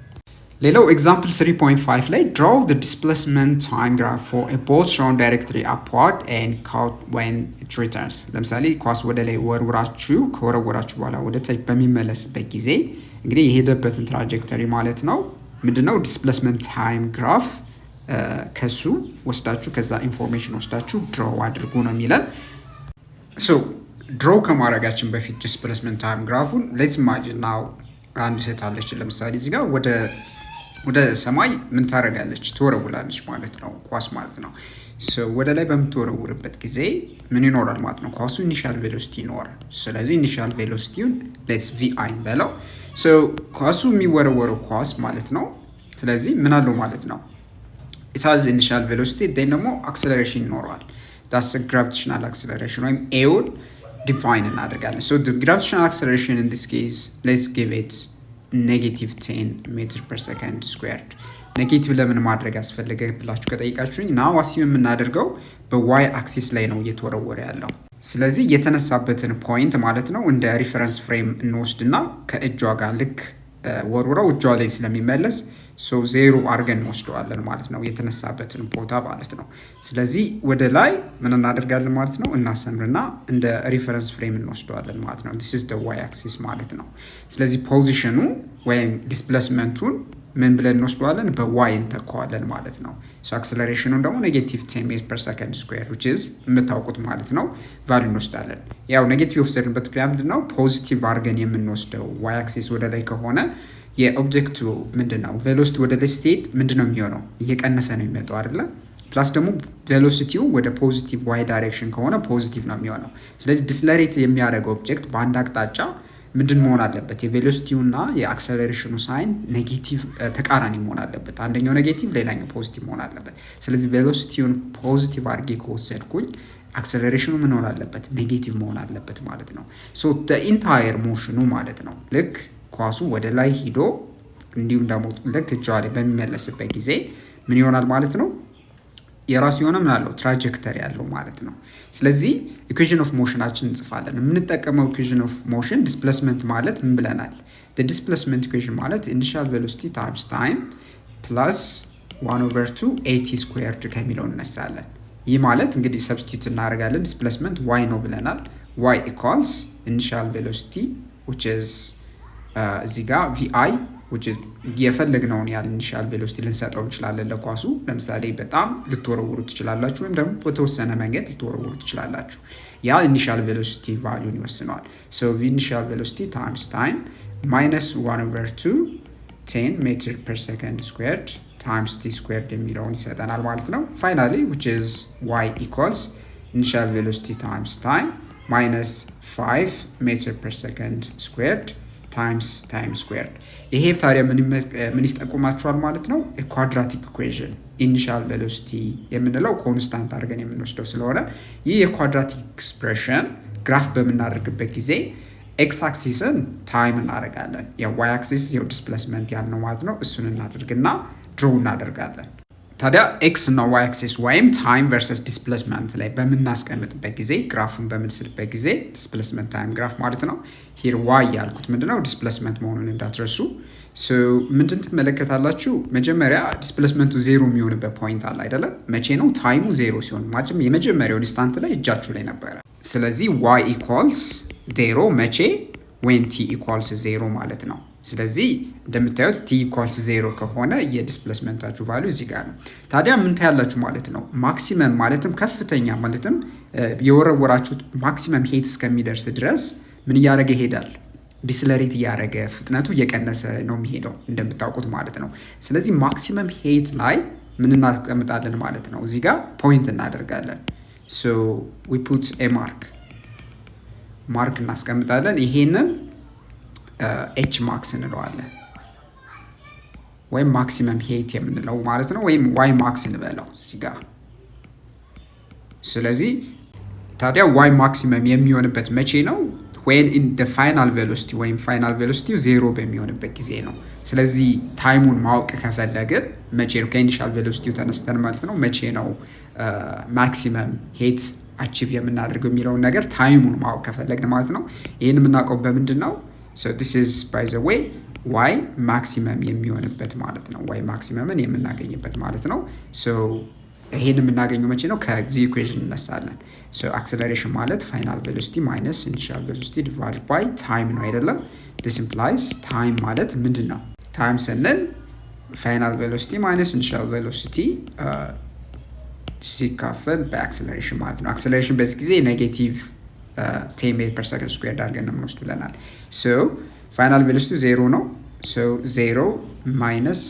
ሌላው ኤግዛምፕል 3.5 ላይ draw the displacement time graph for a ball thrown directly upward and caught when it returns ለምሳሌ ኳስ ወደ ላይ ከወረወራችሁ በኋላ ወደ ታች በሚመለስበት ጊዜ እንግዲህ የሄደበትን ትራጀክተሪ ማለት ነው ምንድነው ዲስፕሌስመንት ታይም ግራፍ ከሱ ወስዳችሁ ከዛ ኢንፎርሜሽን ወስዳችሁ ድሮው አድርጉ ነው የሚለን። ድሮው ከማድረጋችን በፊት ዲስፕሌስመንት ታይም ግራፉን ሌትስ ኢማጂን ናው አንድ ሴት አለች። ለምሳሌ እዚህ ጋር ወደ ሰማይ ምን ታደርጋለች? ትወረውላለች ማለት ነው፣ ኳስ ማለት ነው። ወደ ላይ በምትወረውርበት ጊዜ ምን ይኖራል ማለት ነው? ኳሱ ኢኒሻል ቬሎሲቲ ይኖራል። ስለዚህ ኢኒሻል ቬሎሲቲውን ሌትስ ቪአይ በለው። ኳሱ የሚወረወረው ኳስ ማለት ነው። ስለዚህ ምን አለው ማለት ነው? it has initial velocity then ደግሞ acceleration ይኖረዋል። that's the gravitational acceleration ወይም ኤውን ዲፋይን እናደርጋለን። so the gravitational acceleration in this case let's give it -10 ሜትር per second squared። ኔጌቲቭ ለምን ማድረግ ያስፈልገ ብላችሁ ከጠይቃችሁኝ ናው አሲም የምናደርገው በዋይ አክሲስ ላይ ነው እየተወረወረ ያለው። ስለዚህ የተነሳበትን ፖይንት ማለት ነው እንደ ሪፈረንስ ፍሬም እንወስድና ከእጇ ጋር ልክ ወርውረው እጇ ላይ ስለሚመለስ ዜሮ አድርገን እንወስደዋለን ማለት ነው፣ የተነሳበትን ቦታ ማለት ነው። ስለዚህ ወደ ላይ ምን እናደርጋለን ማለት ነው? እናሰምርና እንደ ሪፈረንስ ፍሬም እንወስደዋለን ማለት ነው። this is the y axis ማለት ነው። ስለዚህ ፖዚሽኑ ወይም ዲስፕሌስመንቱን ምን ብለን እንወስደዋለን? በዋይ እንተካዋለን ማለት ነው። አክሰለሬሽኑን ደግሞ -10 ሜትር per second square which is የምታውቁት ማለት ነው ቫልዩ እንወስዳለን። ያው ኔጌቲቭ የወሰድንበት ምክንያት ነው ፖዚቲቭ አድርገን የምንወስደው ዋይ አክሲስ ወደ ላይ ከሆነ የኦብጀክቱ ምንድነው ቬሎሲቲ ወደ ላይ ስትሄድ ምንድነው የሚሆነው? እየቀነሰ ነው የሚመጣው አይደለ? ፕላስ ደግሞ ቬሎሲቲው ወደ ፖዚቲቭ ዋይ ዳይሬክሽን ከሆነ ፖዚቲቭ ነው የሚሆነው። ስለዚህ ዲስለሬት የሚያደርገው ኦብጀክት በአንድ አቅጣጫ ምንድን መሆን አለበት? የቬሎሲቲውና የአክሰለሬሽኑ ሳይን ኔጌቲቭ ተቃራኒ መሆን አለበት። አንደኛው ኔጌቲቭ ሌላኛው ፖዚቲቭ መሆን አለበት። ስለዚህ ቬሎሲቲውን ፖዚቲቭ አድርጌ ከወሰድኩኝ አክሰለሬሽኑ ምን መሆን አለበት? ኔጌቲቭ መሆን አለበት ማለት ነው። ሶ ኢንታየር ሞሽኑ ማለት ነው ልክ ኳሱ ወደ ላይ ሂዶ እንዲሁም ደግሞ ልክ እጇ ላይ በሚመለስበት ጊዜ ምን ይሆናል ማለት ነው? የራሱ የሆነ ምን አለው? ትራጀክተሪ ያለው ማለት ነው። ስለዚህ ኢኩዌሽን ኦፍ ሞሽናችን እንጽፋለን። የምንጠቀመው ኢኩዌሽን ኦፍ ሞሽን ዲስፕሌስመንት ማለት ምን ብለናል? ዲስፕሌስመንት ኢኩዌሽን ማለት ኢኒሻል ቬሎሲቲ ታይምስ ታይም ፕላስ 1/2 AT ስኩዌርድ ከሚለው እነሳለን። ይህ ማለት እንግዲህ ሰብስቲቱት እናደርጋለን። ዲስፕሌስመንት ዋይ ነው ብለናል። ዋይ ኢኳልስ ኢኒሻል ቬሎሲቲ which is እዚህ ጋር ቪአይ የፈለግነውን ያህል ኢኒሻል ቬሎሲቲ ልንሰጠው እንችላለን ለኳሱ። ለምሳሌ በጣም ልትወረውሩ ትችላላችሁ፣ ወይም ደግሞ በተወሰነ መንገድ ልትወረውሩ ትችላላችሁ። ያ ኢኒሻል ቬሎሲቲ ቫልዩን ይወስነዋል። ኢኒሻል ቬሎሲቲ ታይምስ ታይም ማይነስ 1/2 10 ሜትር per second squared ታይምስ ቲ ስኩዌርድ የሚለውን ይሰጠናል ማለት ነው። ፋይናሊ which is y equals ኢኒሻል ቬሎሲቲ ታይምስ ታይም ማይነስ 5 ሜትር per second squared ታይምስ ታይም ስኩዌርድ። ይሄ ታዲያ ምን ይጠቁማችኋል ማለት ነው? ኳድራቲክ ኢኩዌሽን ኢኒሻል ቬሎሲቲ የምንለው ኮንስታንት አድርገን የምንወስደው ስለሆነ ይህ የኳድራቲክ ኤክስፕሬሽን ግራፍ በምናደርግበት ጊዜ ኤክስ አክሲስን ታይም እናደርጋለን፣ የዋይ አክሲስ የው ዲስፕሌስመንት ያልነው ማለት ነው። እሱን እናደርግና ድሮው እናደርጋለን። ታዲያ ኤክስ እና ዋይ አክሲስ ወይም ታይም ቨርሰስ ዲስፕሌስመንት ላይ በምናስቀምጥበት ጊዜ ግራፉን በምንስልበት ጊዜ ዲስፕሌስመንት ታይም ግራፍ ማለት ነው። ሂር ዋይ ያልኩት ምንድነው? ዲስፕሌስመንት መሆኑን እንዳትረሱ። ምንድን ትመለከታላችሁ? መጀመሪያ ዲስፕሌስመንቱ ዜሮ የሚሆንበት ፖይንት አለ አይደለም? መቼ ነው? ታይሙ ዜሮ ሲሆን ማለትም የመጀመሪያው ኢንስታንት ላይ እጃችሁ ላይ ነበረ። ስለዚህ ዋይ ኢኳልስ ዜሮ መቼ? ዌን ቲ ኢኳልስ ዜሮ ማለት ነው። ስለዚህ እንደምታዩት ቲ ኢኳልስ ዜሮ ከሆነ የዲስፕሌስመንታችሁ ቫልዩ እዚህ ጋር ነው። ታዲያ ምን ታያላችሁ ማለት ነው? ማክሲመም ማለትም ከፍተኛ ማለትም የወረወራችሁት ማክሲመም ሄት እስከሚደርስ ድረስ ምን እያደረገ ይሄዳል? ዲስለሬት እያደረገ ፍጥነቱ እየቀነሰ ነው የሚሄደው እንደምታውቁት ማለት ነው። ስለዚህ ማክሲመም ሄት ላይ ምን እናስቀምጣለን ማለት ነው? እዚህ ጋር ፖይንት እናደርጋለን። ሶ ዊ ፑት ኤ ማርክ እናስቀምጣለን። ይሄንን ኤች ማክስ እንለዋለን ወይም ማክሲመም ሄት የምንለው ማለት ነው። ወይም ዋይ ማክስ እንበለው እዚህ ጋር። ስለዚህ ታዲያ ዋይ ማክሲመም የሚሆንበት መቼ ነው? when in the final velocity ወይም ፋይናል ቬሎሲቲው ዜሮ በሚሆንበት ጊዜ ነው። ስለዚህ ታይሙን ማወቅ ከፈለግን መቼ ነው ከኢኒሻል ቬሎሲቲው ተነስተን ማለት ነው መቼ ነው ማክሲመም ሄት አቺቭ የምናደርገው የሚለውን ነገር ታይሙን ማወቅ ከፈለግን ማለት ነው። ይህን የምናውቀው በምንድን ነው? so this is by the way y ማክሲመም የሚሆንበት ማለት ነው። y ማክሲመምን የምናገኝበት ማለት ነው። so ይሄን የምናገኘው መቼ ነው? ከዚህ ኢኩዌሽን እነሳለን። so acceleration ማለት final velocity minus initial velocity divided by time ነው አይደለም? this implies time ማለት ምንድን ነው? time ስንል final velocity minus initial velocity ሲካፈል በአክሰለሬሽን ማለት ነው። አክሰለሬሽን በዚህ ጊዜ ኔጌቲቭ 10 ሜትር ፐር ሰከንድ ስኩዌር አድርገን ነው የምንወስድ ብለናል። ሶ ፋይናል ቬሎሲቲ ዜሮ ነው። ሶ ዜሮ ማይነስ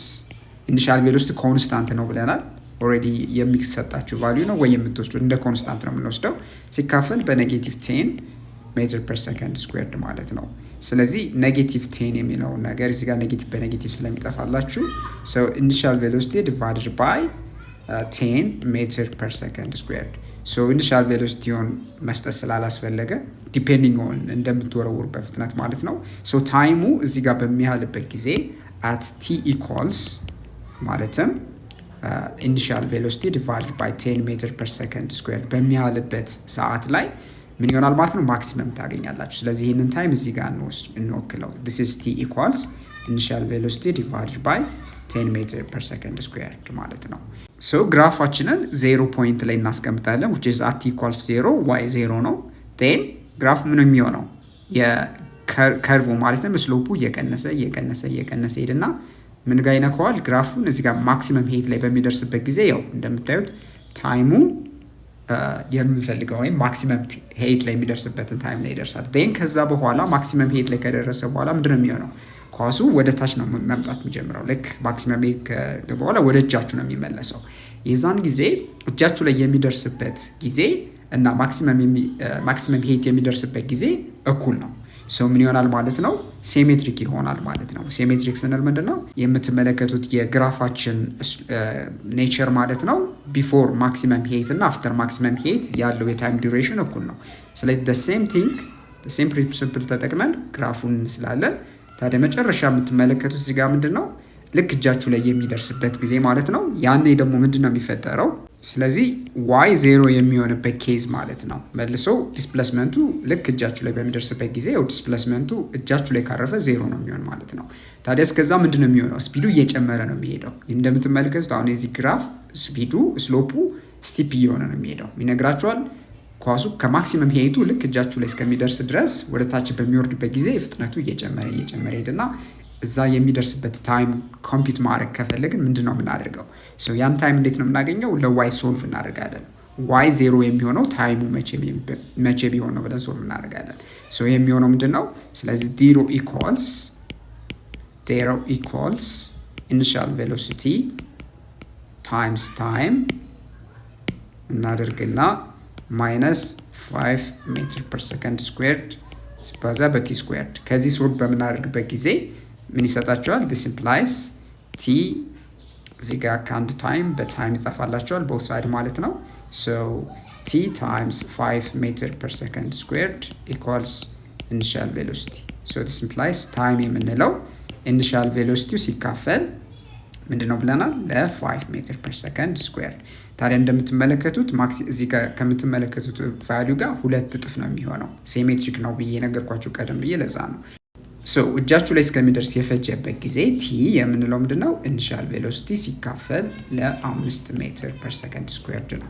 ኢኒሻል ቬሎሲቲ ኮንስታንት ነው ብለናል። ኦልሬዲ የሚሰጣችሁ ቫልዩ ነው ወይ የምትወስዱት እንደ ኮንስታንት ነው የምንወስደው ሲካፈል በኔጌቲቭ 10 ሜትር ፐር ሰከንድ ስኩዌርድ ማለት ነው። ስለዚህ ኔጌቲቭ 10 የሚለው ነገር እዚህ ጋር ኔጌቲቭ በኔጌቲቭ ስለሚጠፋላችሁ ሶ ኢኒሻል ቬሎሲቲ ዲቫይድድ ባይ 10 ሜትር ፐር ሰከንድ ስኩዌርድ ሶ ኢኒሻል ቬሎሲቲውን መስጠት ስላላስፈለገ ዲፔንዲንግ ኦን እንደምትወረውሩበት ፍጥነት ማለት ነው። ሶ ታይሙ እዚህ ጋር በሚያልበት ጊዜ አት ቲ ኢኳልስ ማለትም ኢኒሻል ቬሎሲቲ ዲቫይድድ ባይ 10 ሜትር ፐር ሰከንድ ስኩዌርድ በሚያልበት ሰዓት ላይ ምን ይሆናል ማለት ነው? ማክሲመም ታገኛላችሁ። ስለዚህ ይህንን ታይም እዚህ ጋር እንወክለው። this is t equals initial velocity divided by 10 ሜትር ፐር ሰከንድ ስኩዌርድ ማለት ነው። ሶ ግራፋችንን 0 ፖይንት ላይ እናስቀምጣለን which is at t equals 0 y 0 ነው። then ግራፍ ምን የሚሆነው የከርቭ ማለት ነው ስሎፑ እየቀነሰ ሄድና ምን ጋር ይነካዋል? ግራፉን እዚህ ጋር ማክሲመም ሄት ላይ በሚደርስበት ጊዜ ያው እንደምታዩት ታይሙ የምንፈልገው ወይም ማክሲመም ሄት ላይ የሚደርስበትን ታይም ላይ ይደርሳል። ዴን ከዛ በኋላ ማክሲመም ሄት ላይ ከደረሰ በኋላ ምንድነው የሚሆነው? ኳሱ ወደ ታች ነው መምጣት የሚጀምረው። ልክ ማክሲመም ሄት በኋላ ወደ እጃችሁ ነው የሚመለሰው። የዛን ጊዜ እጃችሁ ላይ የሚደርስበት ጊዜ እና ማክሲመም ሄት የሚደርስበት ጊዜ እኩል ነው። ሶ ምን ይሆናል ማለት ነው? ሴሜትሪክ ይሆናል ማለት ነው። ሴሜትሪክ ስንል ምንድነው? የምትመለከቱት የግራፋችን ኔቸር ማለት ነው ቢፎር ማክሲመም ሄት እና አፍተር ማክሲመም ሄት ያለው የታይም ዱሬሽን እኩል ነው። ስለዚህ the same principle ተጠቅመን ግራፉን እንስላለን። ታዲያ መጨረሻ የምትመለከቱት እዚህ ጋር ምንድነው? ልክ እጃችሁ ላይ የሚደርስበት ጊዜ ማለት ነው። ያኔ ደግሞ ምንድነው የሚፈጠረው? ስለዚህ y 0 የሚሆንበት ኬዝ ማለት ነው። መልሶ ዲስፕሌስመንቱ ልክ እጃችሁ ላይ በሚደርስበት ጊዜ ዲስፕሌስመንቱ እጃችሁ ላይ ካረፈ 0 ነው የሚሆን ማለት ነው። ታዲያ እስከዛ ምንድነው የሚሆነው? ስፒዱ እየጨመረ ነው የሚሄደው። እንደምትመለከቱት አሁን የዚህ ግራፍ ስፒዱ ስሎፑ ስቲፕ እየሆነ ነው የሚሄደው። ይነግራችኋል ኳሱ ከማክሲመም ሄቱ ልክ እጃችሁ ላይ እስከሚደርስ ድረስ ወደ ታች በሚወርድበት ጊዜ ፍጥነቱ እየጨመረ ሄድና እዛ የሚደርስበት ታይም ኮምፒውት ማድረግ ከፈለግን ምንድን ነው የምናደርገው? ያን ታይም እንዴት ነው የምናገኘው? ለዋይ ሶልቭ እናደርጋለን። ዋይ 0 የሚሆነው ታይሙ መቼ ቢሆን ነው ብለን ሶልቭ እናደርጋለን። የሚሆነው ምንድን ነው? ስለዚህ 0 ኢኳልስ ኢኒሻል ቬሎሲቲ ታይምስ ታይም እናደርግና ማይነስ 5 ሜትር ፐር ሰከንድ ስኩዌርድ ሲባዛ በቲ ስኩዌርድ። ከዚህ ሶልቭ በምናደርግበት ጊዜ ምን ይሰጣቸዋል? this implies t እዚህ ጋር ከአንድ ታይም በታይም ይጠፋላቸዋል ቦth side ማለት ነው። so t times 5 ሜትር ፐር ሰከንድ ስኩዌርድ equals initial velocity. so this implies time የምንለው initial velocity ሲካፈል ምንድነው ብለናል? ለ5 ሜትር ፐር ሰከንድ ስኩዌርድ። ታዲያ እንደምትመለከቱት እዚህ ጋር ከምትመለከቱት ቫልዩ ጋር 2 እጥፍ ነው የሚሆነው። ሴሜትሪክ ነው ብዬ ነገርኳችሁ ቀደም ብዬ ለዛ ነው። እጃችሁ ላይ እስከሚደርስ የፈጀበት ጊዜ ቲ የምንለው ምንድነው? ኢኒሻል ቬሎሲቲ ሲካፈል ለ5 ሜትር ፐር ሰከንድ ስኩዌርድ ነው።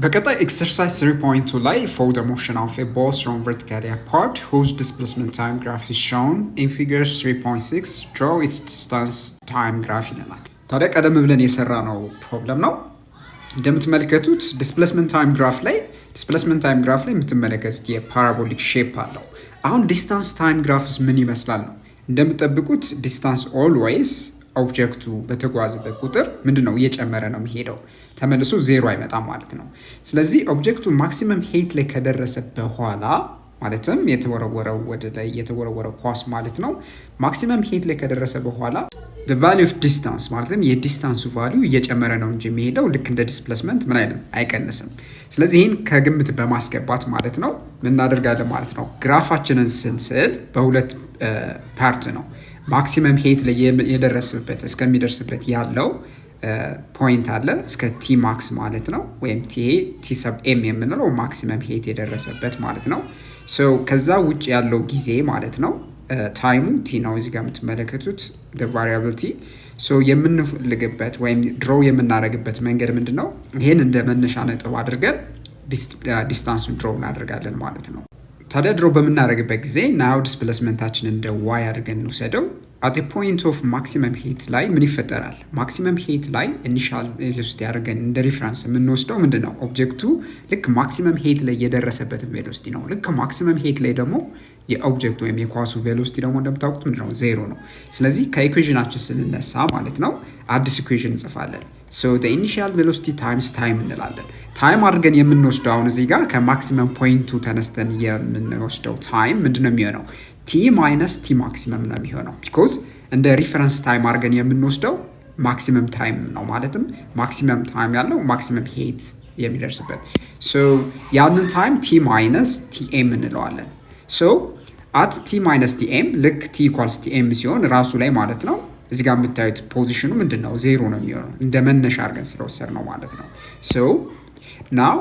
በቀጣይ ኤክሰርሳይዝ 3.2 ላይ for the motion of a ball thrown vertically apart whose displacement time graph is shown in figure 3.6 draw its distance time graph ይለናል። ታዲያ ቀደም ብለን የሰራ ነው ፕሮብለም ነው። እንደምትመለከቱት ዲስፕሌስመንት ታይም ግራፍ ላይ የምትመለከቱት የፓራቦሊክ ሼፕ አለው። አሁን ዲስታንስ ታይም ግራፍስ ምን ይመስላል ነው? እንደምትጠብቁት ዲስታንስ ኦልዌይስ ኦብጀክቱ በተጓዘበት ቁጥር ምንድነው እየጨመረ ነው የሚሄደው፣ ተመልሶ 0 አይመጣም ማለት ነው። ስለዚህ ኦብጀክቱ ማክሲመም ሄት ላይ ከደረሰ በኋላ ማለትም የተወረወረው ኳስ ማለት ነው ማክሲመም ሄት ላይ ከደረሰ በኋላ the value of distance ማለትም የዲስታንሱ ቫልዩ እየጨመረ ነው እንጂ የሚሄደው ልክ እንደ ዲስፕሌስመንት ምን አይልም አይቀንስም። ስለዚህ ይህን ከግምት በማስገባት ማለት ነው ምን እናደርጋለን ማለት ነው። ግራፋችንን ስንስል በሁለት ፓርት ነው። ማክሲመም ሄት ላይ የደረስበት እስከሚደርስበት ያለው ፖይንት አለ እስከ ቲ ማክስ ማለት ነው። ወይም ቲ ሰብ ኤም የምንለው ማክሲመም ሄት የደረሰበት ማለት ነው። ከዛ ውጭ ያለው ጊዜ ማለት ነው ታይሙ ቲ ነው። እዚህ ጋር የምትመለከቱት ቫሪያብል ቲ የምንፈልግበት ወይም ድሮ የምናደርግበት መንገድ ምንድን ነው? ይህን እንደ መነሻ ነጥብ አድርገን ዲስታንሱን ድሮ እናደርጋለን ማለት ነው። ታዲያ ድሮ በምናደርግበት ጊዜ ናው ዲስፕሌስመንታችን እንደ ዋይ አድርገን እንውሰደው። አት ፖይንት ኦፍ ማክሲመም ሄት ላይ ምን ይፈጠራል? ማክሲመም ሄት ላይ ኢኒሻል ቬሎሲቲ አድርገን እንደ ሪፍረንስ የምንወስደው ምንድን ነው? ኦብጀክቱ ልክ ማክሲመም ሄት ላይ የደረሰበትን ቬሎሲቲ ነው። ልክ ማክሲመም ሄት ላይ ደግሞ የኦብጀክቱ ወይም የኳሱ ቬሎሲቲ ደግሞ እንደምታውቁት ምንድን ነው? ዜሮ ነው። ስለዚህ ከኢኩዌዥናችን ስንነሳ ማለት ነው አዲስ ኢኩዌዥን እንጽፋለን። ኢኒሺያል ቬሎሲቲ ታይምስ ታይም እንላለን። ታይም አድርገን የምንወስደው አሁን እዚህ ጋር ከማክሲመም ፖይንቱ ተነስተን የምንወስደው ታይም ምንድን ነው የሚሆነው? ቲ ማይነስ ቲ ማክሲመም ነው የሚሆነው። ቢኮዝ እንደ ሪፈረንስ ታይም አድርገን የምንወስደው ማክሲመም ታይም ነው። ማለትም ማክሲመም ታይም ያለው ማክሲመም ሄት የሚደርስበት ያንን ታይም ቲ ማይነስ ቲ ኤም እንለዋለን። አት ቲ ማይነስ ቲ ኤም ልክ ቲ ኢኳልስ ቲ ኤም ሲሆን ራሱ ላይ ማለት ነው እዚህ ጋር የምታዩት ፖዚሽኑ ምንድን ነው? ዜሮ ነው የሚሆነው እንደ መነሻ አድርገን ስለወሰድ ነው ማለት ነው። ናው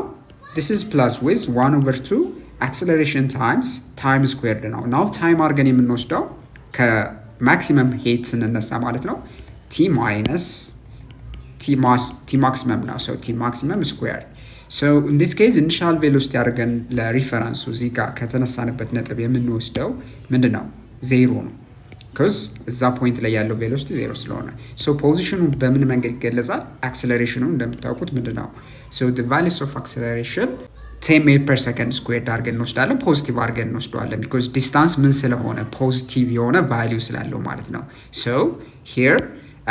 ዲስ ኢዝ ፕላስ ዊዝ 1/2 አክሰለሬሽን ታይምስ ታይም ስኩዌርድ ነው። ናው ታይም አድርገን የምንወስደው ከማክሲመም ሄት ስንነሳ ማለት ነው ቲ ማይነስ ቲ ማክሲመም ነው። ቲ ማክሲመም ስኩዌርድ in this case ኢኒሻል ቬሎሲቲ አድርገን ለሪፈረንሱ እዚህ ጋር ከተነሳንበት ነጥብ የምንወስደው ምንድን ነው? ዜሮ ነው። because እዛ ፖይንት ላይ ያለው ቬሎሲቲ ዜሮ ስለሆነ ፖዚሽኑ በምን መንገድ ይገለጻል? አክሰለሬሽኑ እንደምታውቁት ምንድን ነው? the values of acceleration 10 ሜትር ፐር ሰከንድ ስኩዌርድ አድርገን እንወስዳለን። ፖዚቲቭ አድርገን እንወስደዋለን ቢኮዝ ዲስታንስ ምን ስለሆነ ፖዚቲቭ የሆነ ቫሊዩ ስላለው ማለት ነው። here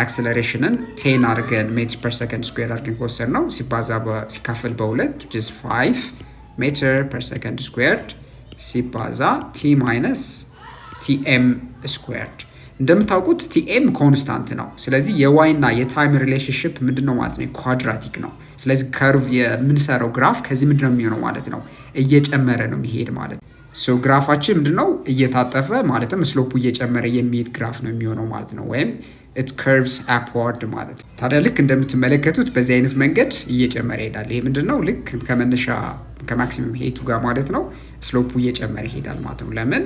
አክሰለሬሽንን 10 አድርገን ሜትር ፐር ሰከንድ ስኩዌር አድርገን ከወሰድ ነው ሲካፈል በሁለት 5 ሜትር ፐር ሰከንድ ስኩዌርድ ሲባዛ ቲ ማይነስ ቲኤም ስኩዌርድ። እንደምታውቁት ቲኤም ኮንስታንት ነው። ስለዚህ የዋይ እና የታይም ሪሌሽንሽፕ ምንድን ነው ማለት ነው? ኳድራቲክ ነው። ስለዚህ ከርቭ የምንሰራው ግራፍ ከዚህ ምንድን ነው የሚሆነው ማለት ነው? እየጨመረ ነው የሚሄድ ማለት ነው። ግራፋችን ምንድን ነው? እየታጠፈ ማለትም ስሎፑ እየጨመረ የሚሄድ ግራፍ ነው የሚሆነው ማለት ነው። ወይም it curves upward ማለት ነው። ታዲያ ልክ እንደምትመለከቱት በዚህ አይነት መንገድ እየጨመረ ይሄዳል። ይሄ ምንድን ነው? ልክ ከመነሻ ከማክሲመም ሄቱ ጋር ማለት ነው ስሎፑ እየጨመረ ይሄዳል ማለት ነው። ለምን?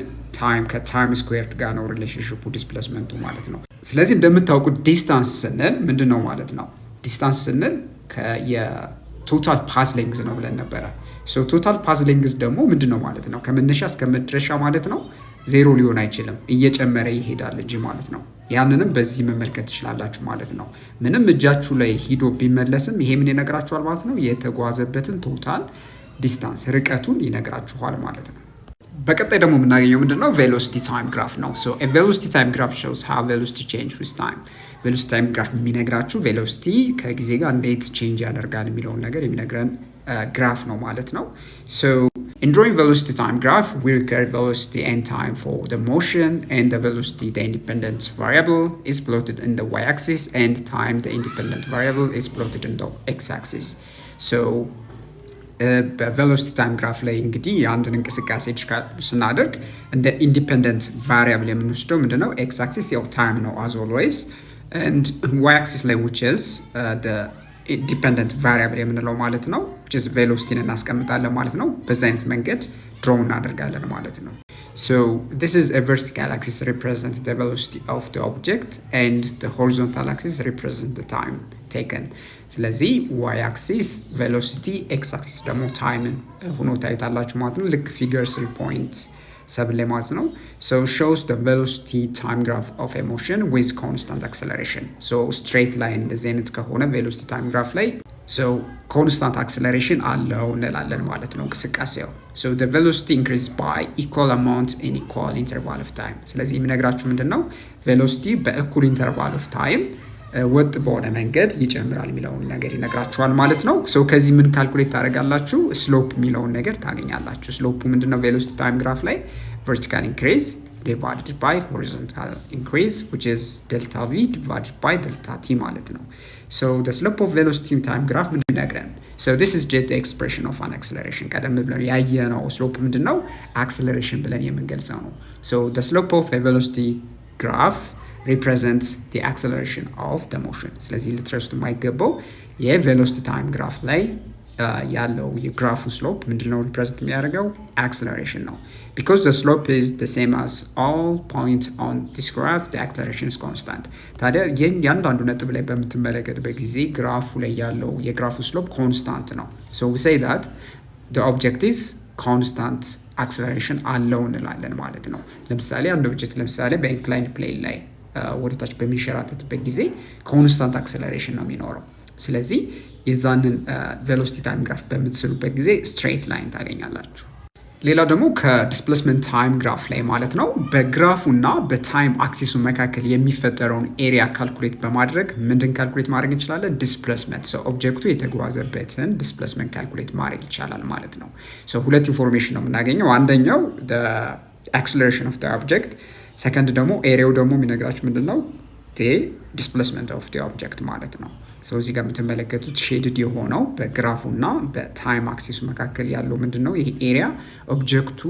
ከታይም ስኩዌርድ ጋር ነው ሪሌሽንሽፑ ዲስፕሌስመንቱ ማለት ነው። ስለዚህ እንደምታውቁት ዲስታንስ ስንል ምንድን ነው ማለት ነው? ዲስታንስ ስንል የቶታል ፓስ ሌንግዝ ነው ብለን ነበረ። ቶታል ፓስ ሌንግዝ ደግሞ ምንድን ነው ማለት ነው? ከመነሻ እስከ መድረሻ ማለት ነው ዜሮ ሊሆን አይችልም፣ እየጨመረ ይሄዳል እንጂ ማለት ነው። ያንንም በዚህ መመልከት ትችላላችሁ ማለት ነው። ምንም እጃችሁ ላይ ሂዶ ቢመለስም ይሄ ምን ይነግራችኋል ማለት ነው? የተጓዘበትን ቶታል ዲስታንስ ርቀቱን ይነግራችኋል ማለት ነው። በቀጣይ ደግሞ የምናገኘው ምንድነው? ቬሎሲቲ ታይም ግራፍ ነው። ቬሎሲቲ ታይም ግራፍ shows how velocity change with time። ቬሎሲቲ ታይም ግራፍ የሚነግራችሁ ቬሎሲቲ ከጊዜ ጋር እንዴት ቼንጅ ያደርጋል የሚለውን ነገር የሚነግረን ግራፍ ነው ማለት ነው። In drawing velocity time graph, we record velocity and time for the motion, and the velocity, the independent variable, is plotted in the y-axis, and time, the independent variable, is plotted in the x-axis. በቬሎሲቲ ታይም ግራፍ ላይ እንግዲህ የአንድን እንቅስቃሴ ስናደርግ እንደ ኢንዲፔንደንት ቫሪያብል የምንወስደው ምንድነው? ኤክስ አክሲስ ያው ታይም ነው as always, and ዋይ አክሲስ ላይ which is the ዲፔንደንት ቫሪያብል የምንለው ማለት ነው ቬሎሲቲን እናስቀምጣለን ማለት ነው። በዛ አይነት መንገድ ድሮው እናደርጋለን ማለት ነው። this is a vertical axis represents the velocity of the object, and the horizontal axis represents the time taken. ስለዚህ y axis velocity, x axis ደግሞ ታይምን ሆኖ ታይታላችሁ ማለት ነው። ልክ ፊገር 3.7 ላይ ማለት ነው። shows the velocity time graph of a motion with constant acceleration. straight line እንደዚህ አይነት ከሆነ velocity time graph ላይ constant acceleration አለው እንላለን ማለት ነው እንቅስቃሴው። the velocity increases by equal amount in equal interval of time። ስለዚህ የሚነግራችሁ ምንድነው? velocity በእኩል interval of time ወጥ በሆነ መንገድ ይጨምራል የሚለውን ነገር ይነግራችኋል ማለት ነው። ከዚህ ምን ካልኩሌት ታደርጋላችሁ? ስሎፕ የሚለውን ነገር ታገኛላችሁ። ስሎፑ ምንድነው? ቬሎሲቲ ታይም ግራፍ ላይ vertical increase divided by horizontal increase, which is delta v divided by delta t ማለት ነው። the slope of velocity time graph ምንድነው ይነግረን? So this is just the expression of an acceleration. ቀደም ብለን ያየነው ስሎፕ ምንድነው? acceleration ብለን የምንገልጸው ነው። So the slope of a velocity graph represents the acceleration of the motion. ስለዚህ ልትረሱት የማይገባው የቬሎሲቲ ታይም ግራፍ ላይ ያለው የግራፉ ስሎፕ ምንድነው ሪፕሬዘንት የሚያደርገው? acceleration ነው። Because the slope is the same as all points on this graph, the acceleration is constant. ታዲያ ያንዳንዱ ነጥብ ላይ በምትመለከትበት ጊዜ ግራፉ ላይ ያለው የግራፉ ስሎፕ ኮንስታንት ነው። So we say that the object is constant acceleration አለው እንላለን ማለት ነው። ለምሳሌ አንድ ኦብጀክት ለምሳሌ በኢንክላይንድ ፕሌን ላይ ወደታች በሚሸራተትበት ጊዜ ኮንስታንት አክሰለሬሽን ነው የሚኖረው። ስለዚህ የዛንን ቬሎሲቲ ታይም ግራፍ በምትስሉበት ጊዜ ስትሬት ላይን ታገኛላችሁ። ሌላው ደግሞ ከዲስፕሌስመንት ታይም ግራፍ ላይ ማለት ነው በግራፉና በታይም አክሲሱ መካከል የሚፈጠረውን ኤሪያ ካልኩሌት በማድረግ ምንድን ካልኩሌት ማድረግ እንችላለን? ዲስፕሌስመንት። ሶ ኦብጀክቱ የተጓዘበትን ዲስፕሌስመንት ካልኩሌት ማድረግ ይቻላል ማለት ነው። ሶ ሁለት ኢንፎርሜሽን ነው የምናገኘው። አንደኛው አክሰለሬሽን ኦፍ ዘ ኦብጀክት፣ ሰከንድ ደግሞ ኤሪያው ደግሞ የሚነግራችሁ ምንድነው? ዲስፕሌስመንት ኦፍ ዘ ኦብጀክት ማለት ነው። ሰው እዚህ ጋር የምትመለከቱት ሼድድ የሆነው በግራፉና በታይም አክሲሱ መካከል ያለው ምንድነው? ይሄ ኤሪያ ኦብጀክቱ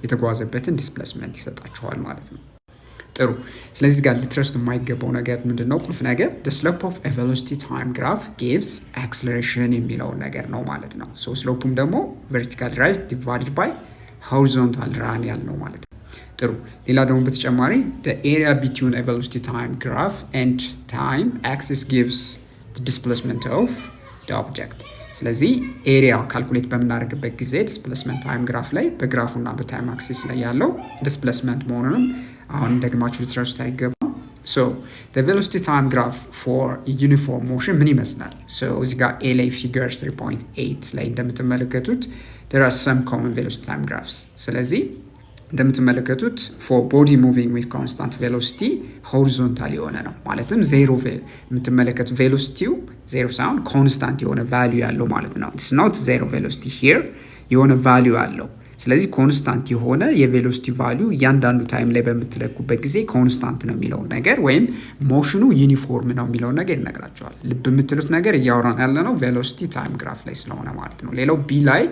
የተጓዘበትን ዲስፕሌስመንት ይሰጣችኋል ማለት ነው። ጥሩ። ስለዚህ ጋር ልትረሱት የማይገባው ነገር ምንድነው? ቁልፍ ነገር the slope of a velocity time graph gives acceleration የሚለውን ነገር ነው ማለት ነው። ሶ ስሎፑም ደግሞ vertical rise divided by horizontal run ያልነው ማለት ነው። ጥሩ። ሌላ ደግሞ በተጨማሪ the area between a velocity time graph and time axis gives the displacement of the object. ስለዚህ ኤሪያ ካልኩሌት በምናደርግበት ጊዜ ዲስፕሌስመንት ታይም ግራፍ ላይ በግራፉና በታይም አክሲስ ላይ ያለው ዲስፕሌስመንት መሆኑንም አሁን ደግማችሁ ልትረሱት አይገባም። So the velocity time graph for uniform motion ምን ይመስላል? So እዚህ ጋር ኤ ላይ ፊገር 3.8 ላይ እንደምትመለከቱት there are some common velocity time graphs. ስለዚህ እንደምትመለከቱት for body moving with constant velocity horizontal የሆነ ነው ማለትም ዜሮ የምትመለከቱት ቬሎሲቲው ዜሮ ሳይሆን ኮንስታንት የሆነ ቫልዩ ያለው ማለት ነው። it's not zero velocity here የሆነ ቫልዩ አለው። ስለዚህ ኮንስታንት የሆነ የቬሎሲቲ ቫልዩ እያንዳንዱ ታይም ላይ በምትለኩበት ጊዜ ኮንስታንት ነው የሚለው ነገር ወይም ሞሽኑ ዩኒፎርም ነው የሚለው ነገር ይነግራቸዋል። ልብ የምትሉት ነገር እያወራን ያለ ነው ቬሎሲቲ ታይም ግራፍ ላይ ስለሆነ ማለት ነው። ሌላው ቢ ላይ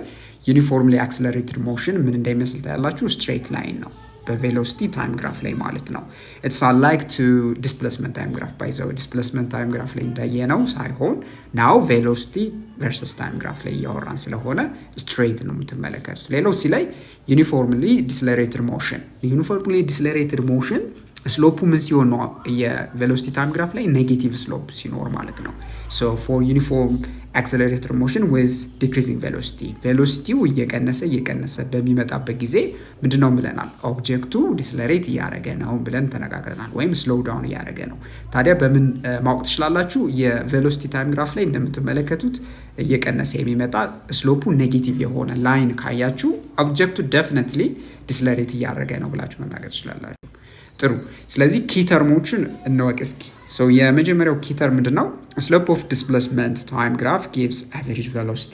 ዩኒፎርምሊ አክሰለሬትድ ሞሽን ምን እንደሚመስል ታያላችሁ። ስትሬት ላይን ነው በቬሎሲቲ ታይም ግራፍ ላይ ማለት ነው። ኢትስ አላይክ ቱ ዲስፕሌስመንት ታይም ግራፍ ባይ ዘ ወይ ዲስፕሌስመንት ታይም ግራፍ ላይ እንዳየነው ሳይሆን ናው ቬሎሲቲ ቨርሰስ ታይም ግራፍ ላይ እያወራን ስለሆነ ስትሬት ነው የምትመለከቱት። ሌላው ሲ ላይ ዩኒፎርምሊ ዲስለሬትድ ሞሽን ስሎፑ ምን ሲሆን ነው የቬሎሲቲ ታይም ግራፍ ላይ ኔጌቲቭ ስሎፕ ሲኖር ማለት ነው። ሶ ፎር ዩኒፎርም አክሰለሬትድ ሞሽን ዊዝ ዲክሪዚንግ ቬሎሲቲው እየቀነሰ በሚመጣበት ጊዜ ምንድነው ብለናል? ኦብጀክቱ ዲስለሬት እያደረገ ነው ብለን ተነጋግረናል፣ ወይም ስሎው ዳውን እያደረገ ነው። ታዲያ በምን ማወቅ ትችላላችሁ? የቬሎሲቲ ታይም ግራፍ ላይ እንደምትመለከቱት እየቀነሰ የሚመጣ ስሎፑ ኔጌቲቭ የሆነ ላይን ካያችሁ ኦብጀክቱ ዴፊኒትሊ ዲስለሬት እያደረገ ነው ብላችሁ መናገር ትችላላችሁ። ጥሩ። ስለዚህ ኪ ተርሞችን እንወቅ እስኪ። ሶ የመጀመሪያው ኪ ተርም ምንድነው? ስሎፕ ኦፍ ዲስፕሌስመንት ታይም ግራፍ ጊቭስ አቨሬጅ ቬሎሲቲ።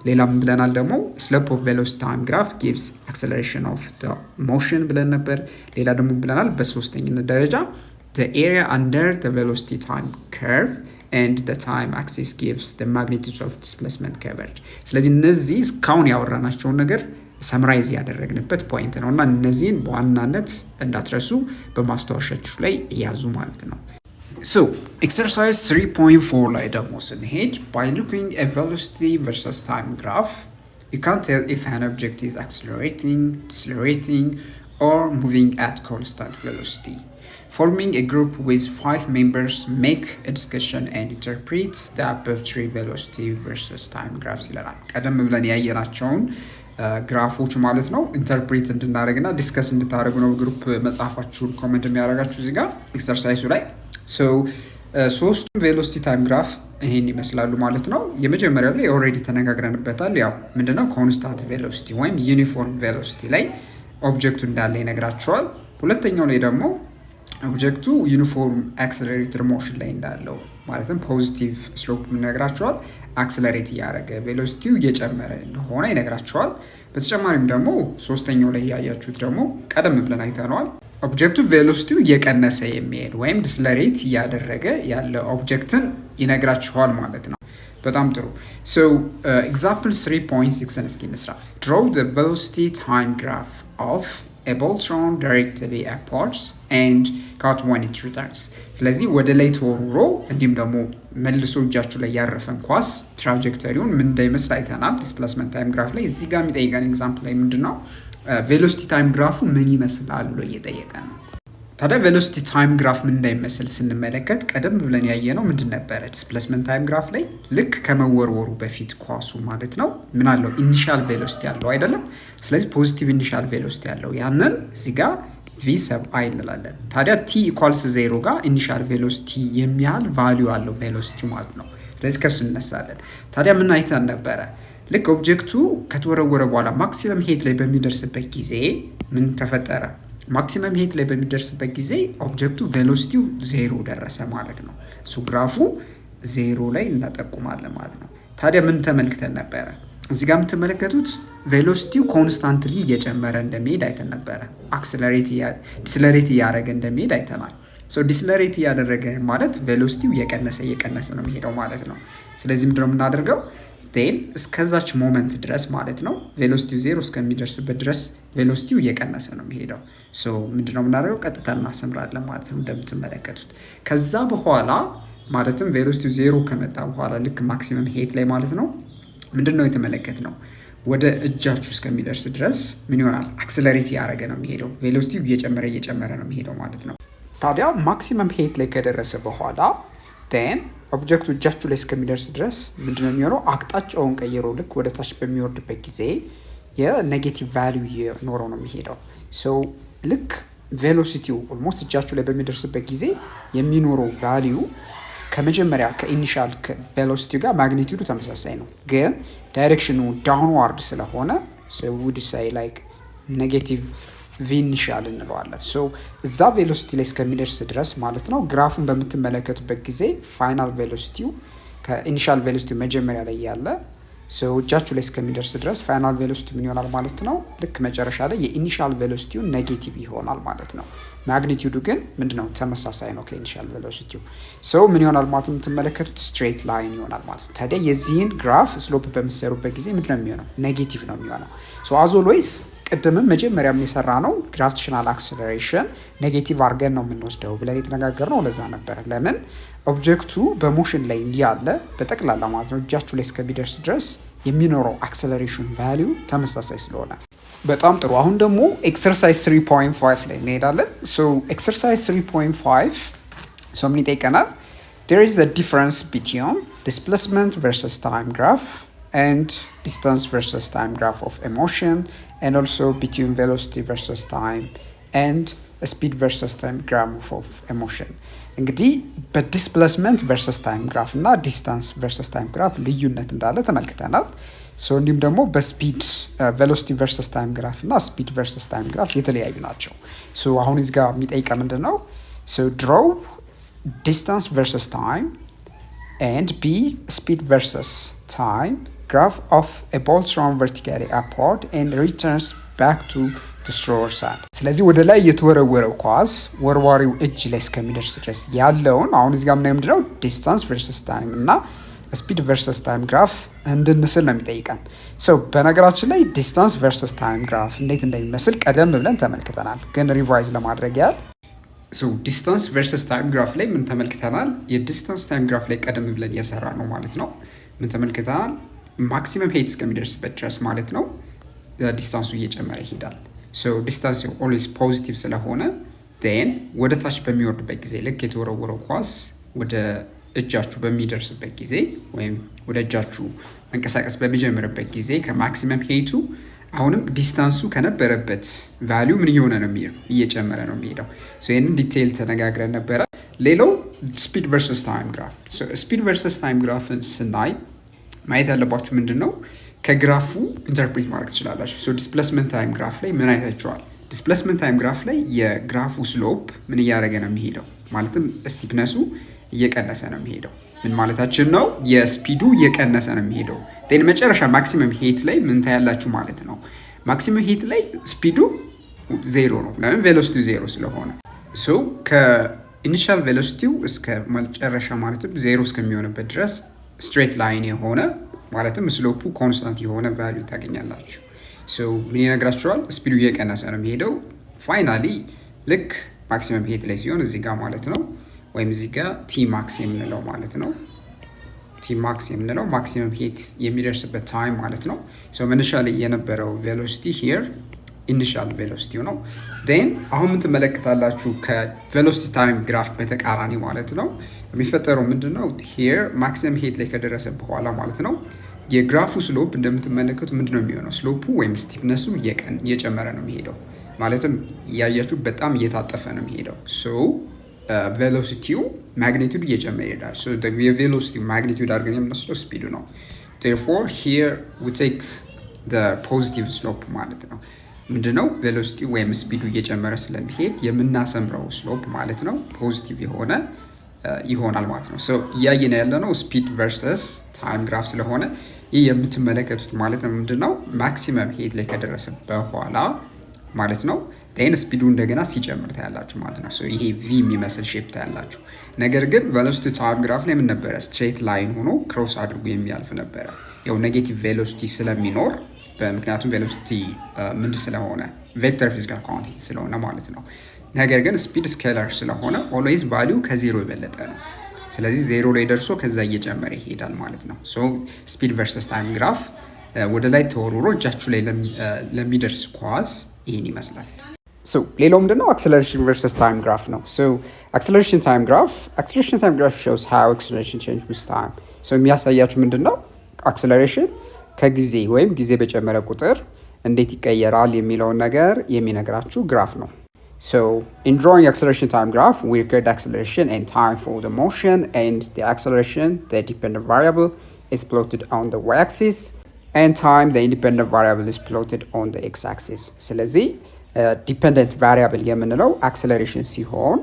ሌላም ብለናል ደግሞ ስሎፕ ኦፍ ቬሎሲቲ ታይም ግራፍ ጊቭስ አክሰለሬሽን ኦፍ ዘ ሞሽን ብለን ነበር። ሌላ ደግሞ ብለናል በሶስተኛነት ደረጃ the area under the velocity time curve and the time axis gives the magnitude of displacement covered። ስለዚህ እነዚህ እስካሁን ያወራናቸውን ነገር ሰምራይዝ ያደረግንበት ፖይንት ነው እና እነዚህን በዋናነት እንዳትረሱ በማስታወሻችሁ ላይ ያዙ ማለት ነው። So exercise 3.4 ላይ ደግሞ ስንሄድ by looking at velocity versus time graph you can tell if an object is accelerating, decelerating or moving at constant velocity. Forming a group with 5 members, make a discussion and interpret the above three velocity versus time graphs ይላል። ቀደም ብለን ያየናቸውን ግራፎች ማለት ነው ኢንተርፕሬት እንድናደርግና ዲስከስ እንድታደርጉ ነው ግሩፕ መጻፋችሁን ኮሜንት የሚያደርጋችሁ እዚህ ጋር ኤክሰርሳይዙ ላይ። ሶ ሶስቱም ቬሎሲቲ ታይም ግራፍ ይሄን ይመስላሉ ማለት ነው። የመጀመሪያው ላይ ኦልሬዲ ተነጋግረንበታል። ያው ምንድነው ኮንስታንት ቬሎሲቲ ወይም ዩኒፎርም ቬሎሲቲ ላይ ኦብጀክቱ እንዳለ ይነግራቸዋል። ሁለተኛው ላይ ደግሞ ኦብጀክቱ ዩኒፎርም አክሰለሬትድ ሞሽን ላይ እንዳለው ማለትም ፖዚቲቭ ስሎፕ ይነግራቸዋል። አክሰለሬት እያደረገ ቬሎሲቲው እየጨመረ እንደሆነ ይነግራቸዋል። በተጨማሪም ደግሞ ሶስተኛው ላይ ያያችሁት ደግሞ ቀደም ብለን አይተነዋል። ኦብጀክቱ ቬሎሲቲው እየቀነሰ የሚሄድ ወይም ዲስለሬት እያደረገ ያለ ኦብጀክትን ይነግራቸዋል ማለት ነው። በጣም ጥሩ። so example 3.6 እስኪ እንስራ። draw the velocity time graph of a ball thrown directly upwards and caught when it returns። ስለዚህ ወደ ላይ ተወርውሮ እንዲሁም ደግሞ መልሶ እጃችሁ ላይ ያረፈን ኳስ ትራጀክተሪውን ምን እንደሚመስል አይተናል ዲስፕሌስመንት ታይም ግራፍ ላይ። እዚህ ጋር የሚጠይቀን ኤግዛምፕል ላይ ምንድነው ቬሎሲቲ ታይም ግራፉ ምን ይመስላል ብሎ እየጠየቀን ነው። ታዲያ ቬሎሲቲ ታይም ግራፍ ምን እንደሚመስል ስንመለከት ቀደም ብለን ያየነው ምንድን ነበረ? ዲስፕሌስመንት ታይም ግራፍ ላይ ልክ ከመወርወሩ በፊት ኳሱ ማለት ነው ምን አለው? ኢኒሻል ቬሎሲቲ ያለው አይደለም። ስለዚህ ፖዚቲቭ ኢኒሻል ቬሎሲቲ ያለው ያንን እዚህ ጋር ቪ ሰብ አይ እንላለን። ታዲያ ቲ ኢኳልስ 0 ጋር ኢኒሻል ቬሎሲቲ የሚያህል ቫልዩ አለው ቬሎሲቲ ማለት ነው። ስለዚህ ከእርሱ እንነሳለን። ታዲያ ምን አይተን ነበረ? ልክ ኦብጀክቱ ከተወረወረ በኋላ ማክሲመም ሄት ላይ በሚደርስበት ጊዜ ምን ተፈጠረ? ማክሲመም ሄት ላይ በሚደርስበት ጊዜ ኦብጀክቱ ቬሎሲቲው 0 ደረሰ ማለት ነው። ሱ ግራፉ 0 ላይ እናጠቁማለን ማለት ነው። ታዲያ ምን ተመልክተን ነበረ? እዚህ ጋር የምትመለከቱት ቬሎሲቲው ኮንስታንትሊ እየጨመረ እንደሚሄድ አይተን ነበረ። ዲስለሬት እያደረገ እንደሚሄድ አይተናል። ሶ ዲስለሬት እያደረገ ማለት ቬሎሲቲው እየቀነሰ ነው የሚሄደው ማለት ነው። ስለዚህ ምንድነው የምናደርገው? ቴን እስከዛች ሞመንት ድረስ ማለት ነው ቬሎሲቲው 0 እስከሚደርስበት ድረስ ቬሎሲቲው እየቀነሰ ነው የሚሄደው። ሶ ምንድነው የምናደርገው? ቀጥታ እናሰምራለን ማለት ነው እንደምትመለከቱት። ከዛ በኋላ ማለትም ቬሎሲቲው 0 ከመጣ በኋላ ልክ ማክሲመም ሄት ላይ ማለት ነው ምንድነው የተመለከትነው? ወደ እጃችሁ እስከሚደርስ ድረስ ምን ይሆናል? አክሰለሬት ያደረገ ነው የሚሄደው። ቬሎሲቲው እየጨመረ ነው የሚሄደው ማለት ነው። ታዲያ ማክሲመም ሄት ላይ ከደረሰ በኋላ ቴን ኦብጀክቱ እጃችሁ ላይ እስከሚደርስ ድረስ ምንድነው የሚሆነው? አቅጣጫውን ቀይሮ ልክ ወደ ታች በሚወርድበት ጊዜ የኔጌቲቭ ቫልዩ እየኖረው ነው የሚሄደው። ሶ ልክ ቬሎሲቲው ኦልሞስት እጃችሁ ላይ በሚደርስበት ጊዜ የሚኖረው ቫልዩ ከመጀመሪያ ከኢኒሻል ቬሎሲቲው ጋር ማግኒቲዩዱ ተመሳሳይ ነው፣ ግን ዳይሬክሽኑ ዳውንዋርድ ስለሆነ ውድ ሳይ ላይክ ኔጌቲቭ ቪ ኢኒሻል እንለዋለን። ሶ እዛ ቬሎሲቲ ላይ እስከሚደርስ ድረስ ማለት ነው ግራፉን በምትመለከቱበት ጊዜ ፋይናል ቬሎሲቲው ከኢኒሻል ቬሎሲቲው መጀመሪያ ላይ ያለ እጃችሁ ላይ እስከሚደርስ ድረስ ፋይናል ቬሎሲቲ ምን ይሆናል ማለት ነው? ልክ መጨረሻ ላይ የኢኒሻል ቬሎሲቲው ኔጌቲቭ ይሆናል ማለት ነው። ማግኒቲዩዱ ግን ምንድነው? ተመሳሳይ ነው ከኢኒሻል ቬሎሲቲው። ምን ይሆናል ማለት ነው? የምትመለከቱት ስትሬት ላይን ይሆናል ማለት ነው። ታዲያ የዚህን ግራፍ ስሎፕ በምትሰሩበት ጊዜ ምንድነው የሚሆነው? ኔጌቲቭ ነው የሚሆነው። አዝ ኦልዌይስ ቅድምም መጀመሪያ የሚሰራ ነው ግራቪቴሽናል አክሰለሬሽን ኔጌቲቭ አድርገን ነው የምንወስደው ብለን የተነጋገርነው ለዛ ነበረ። ለምን ኦብጀክቱ በሞሽን ላይ ያለ በጠቅላላ ማለት ነው እጃችሁ ላይ እስከሚደርስ ድረስ የሚኖረው አክሰለሬሽን ቫልዩ ተመሳሳይ ስለሆነ። በጣም ጥሩ። አሁን ደግሞ ኤክሰርሳይዝ 3.5 ላይ እንሄዳለን። ኤክሰርሳይዝ 3.5 ምን ይጠይቀናል? there is a difference between displacement versus time graph and distance versus time graph of a motion, and also between velocity versus time and speed versus time graph of a motion። እንግዲህ በዲስፕሌስመንት ቨርሰስ ታይም ግራፍ እና ዲስታንስ ቨርሰስ ታይም ግራፍ ልዩነት እንዳለ ተመልክተናል። እንዲሁም ደግሞ በስፒድ ቬሎሲቲ ቨርሰስ ታይም ግራፍ እና ስፒድ ቨርሰስ ታይም ግራፍ የተለያዩ ናቸው። አሁን እዚህ ጋር የሚጠይቀ ምንድን ነው? ድሮው ዲስታንስ ቨርሰስ ታይም and B speed versus time graph of a ball thrown vertically upward and returns back to the thrower side። ስለዚህ ወደ ላይ የተወረወረው ኳስ ወርዋሪው እጅ ላይ እስከሚደርስ ድረስ ያለውን አሁን እዚህ ጋር ምናምን ምንድነው ዲስታንስ ቨርሰስ ታይም እና ስፒድ ቨርሰስ ታይም ግራፍ እንድንስል ነው የሚጠይቀን። በነገራችን ላይ ዲስታንስ ቨርሰስ ታይም ግራፍ እንዴት እንደሚመስል ቀደም ብለን ተመልክተናል፣ ግን ሪቫይዝ ለማድረግ ያህል ዲስታንስ ቨርሰስ ታይም ግራፍ ላይ ምን ተመልክተናል? የዲስታንስ ታይም ግራፍ ላይ ቀደም ብለን እየሰራ ነው ማለት ነው። ምን ተመልክተናል? ማክሲመም ሄት እስከሚደርስበት ድረስ ማለት ነው ዲስታንሱ እየጨመረ ይሄዳል። ዲስታንስ ኦልዌይስ ፖዚቲቭ ስለሆነ ን ወደ ታች በሚወርድበት ጊዜ ልክ የተወረወረው ኳስ ወደ እጃችሁ በሚደርስበት ጊዜ ወይም ወደ እጃችሁ መንቀሳቀስ በሚጀምርበት ጊዜ ከማክሲመም ሄቱ አሁንም ዲስታንሱ ከነበረበት ቫልዩ ምን እየሆነ ነው የሚሄደው? እየጨመረ ነው የሚሄደው። ይህንን ዲቴይል ተነጋግረን ነበረ። ሌላው ስፒድ ቨርሰስ ታይም ግራፍ። ስፒድ ቨርሰስ ታይም ግራፍን ስናይ ማየት ያለባችሁ ምንድን ነው? ከግራፉ ኢንተርፕሬት ማድረግ ትችላላችሁ። ዲስፕሌስመንት ታይም ግራፍ ላይ ምን አይታችኋል? ዲስፕሌስመንት ታይም ግራፍ ላይ የግራፉ ስሎፕ ምን እያደረገ ነው የሚሄደው? ማለትም ስቲፕነሱ እየቀነሰ ነው የሚሄደው። ምን ማለታችን ነው? የስፒዱ እየቀነሰ ነው የሚሄደው። መጨረሻ ማክሲመም ሄት ላይ ምን ታያላችሁ ማለት ነው? ማክሲመም ሄት ላይ ስፒዱ 0 ነው። ለምን? ቬሎሲቲው 0 ስለሆነ። ከኢኒሻል ቬሎሲቲው እስከ መጨረሻ ማለትም 0 እስከሚሆንበት ድረስ ስትሬት ላይን የሆነ ማለትም ስሎፑ ኮንስታንት የሆነ ቫልዩ ታገኛላችሁ። ምን ይነግራችኋል? ስፒዱ እየቀነሰ ነው የሚሄደው። ፋይናሊ ልክ ማክሲመም ሄት ላይ ሲሆን እዚህ ጋር ማለት ነው፣ ወይም እዚህ ጋር ቲ ማክስ የምንለው ማለት ነው። ቲ ማክስ የምንለው ማክሲመም ሄት የሚደርስበት ታይም ማለት ነው። መነሻ ላይ የነበረው ቬሎሲቲ ሂር ኢኒሻል ቬሎሲቲው ነው። ን አሁን ምን ትመለከታላችሁ? ከቬሎሲቲ ታይም ግራፍ በተቃራኒ ማለት ነው የሚፈጠረው ምንድን ነው? ሂር ማክሲመም ሄት ላይ ከደረሰ በኋላ ማለት ነው የግራፉ ስሎፕ እንደምትመለከቱ ምንድን ነው የሚሆነው? ስሎፑ ወይም ስቲፍነሱ እየጨመረ ነው የሚሄደው። ማለትም እያያችሁ በጣም እየታጠፈ ነው የሚሄደው። ቬሎሲቲው ማግኒቱድ እየጨመረ ይሄዳል። የቬሎሲቲ ማግኒቱድ አድርገን የምንወስደው ስፒዱ ነው። ቴርፎር ሂር ዊ ቴክ ፖዚቲቭ ስሎፕ ማለት ነው። ምንድነው? ቬሎሲቲ ወይም ስፒዱ እየጨመረ ስለሚሄድ የምናሰምረው ስሎፕ ማለት ነው ፖዚቲቭ የሆነ ይሆናል ማለት ነው። እያየን ያለ ነው ስፒድ ቨርሰስ ታይም ግራፍ ስለሆነ ይህ የምትመለከቱት ማለት ነው ምንድነው? ማክሲመም ሄት ላይ ከደረሰ በኋላ ማለት ነው ን ስፒዱ እንደገና ሲጨምር ታያላችሁ ማለት ነው። ይሄ ቪ የሚመስል ሼፕ ታያላችሁ። ነገር ግን ቬሎሲቲ ታይም ግራፍ ላይ ምን ነበረ? ስትሬት ላይን ሆኖ ክሮስ አድርጎ የሚያልፍ ነበረ። ያው ኔጌቲቭ ቬሎሲቲ ስለሚኖር ምክንያቱም ቬሎሲቲ ምንድን ስለሆነ ቬክተር ፊዚካል ኳንቲቲ ስለሆነ ማለት ነው። ነገር ግን ስፒድ ስኬለር ስለሆነ ኦልዌይዝ ቫሊዩ ከዜሮ የበለጠ ነው። ስለዚህ ዜሮ ላይ ደርሶ ከዛ እየጨመረ ይሄዳል ማለት ነው። ስፒድ ቨርሰስ ታይም ግራፍ ወደ ላይ ተወርውሮ እጃችሁ ላይ ለሚደርስ ኳስ ይህን ይመስላል። ሌላው ምንድነው? አክሰለሬሽን ቨርሰስ ታይም ግራፍ ነው። አክሰለሬሽን ታይም ግራፍ ሾውስ ሃው አክሰለሬሽን ቼንጅ ዊዝ ታይም። የሚያሳያችሁ ምንድነው? አክሰለሬሽን ከጊዜ ወይም ጊዜ በጨመረ ቁጥር እንዴት ይቀየራል የሚለውን ነገር የሚነግራችሁ ግራፍ ነው። in drawing acceleration time graph, we record acceleration and time for the motion, and the acceleration, the dependent variable, is plotted on the y-axis, and time, the independent variable, is plotted on the x-axis. ስለዚህ ዲፔንደንት ቫሪያብል የምንለው አክሰለሬሽን ሲሆን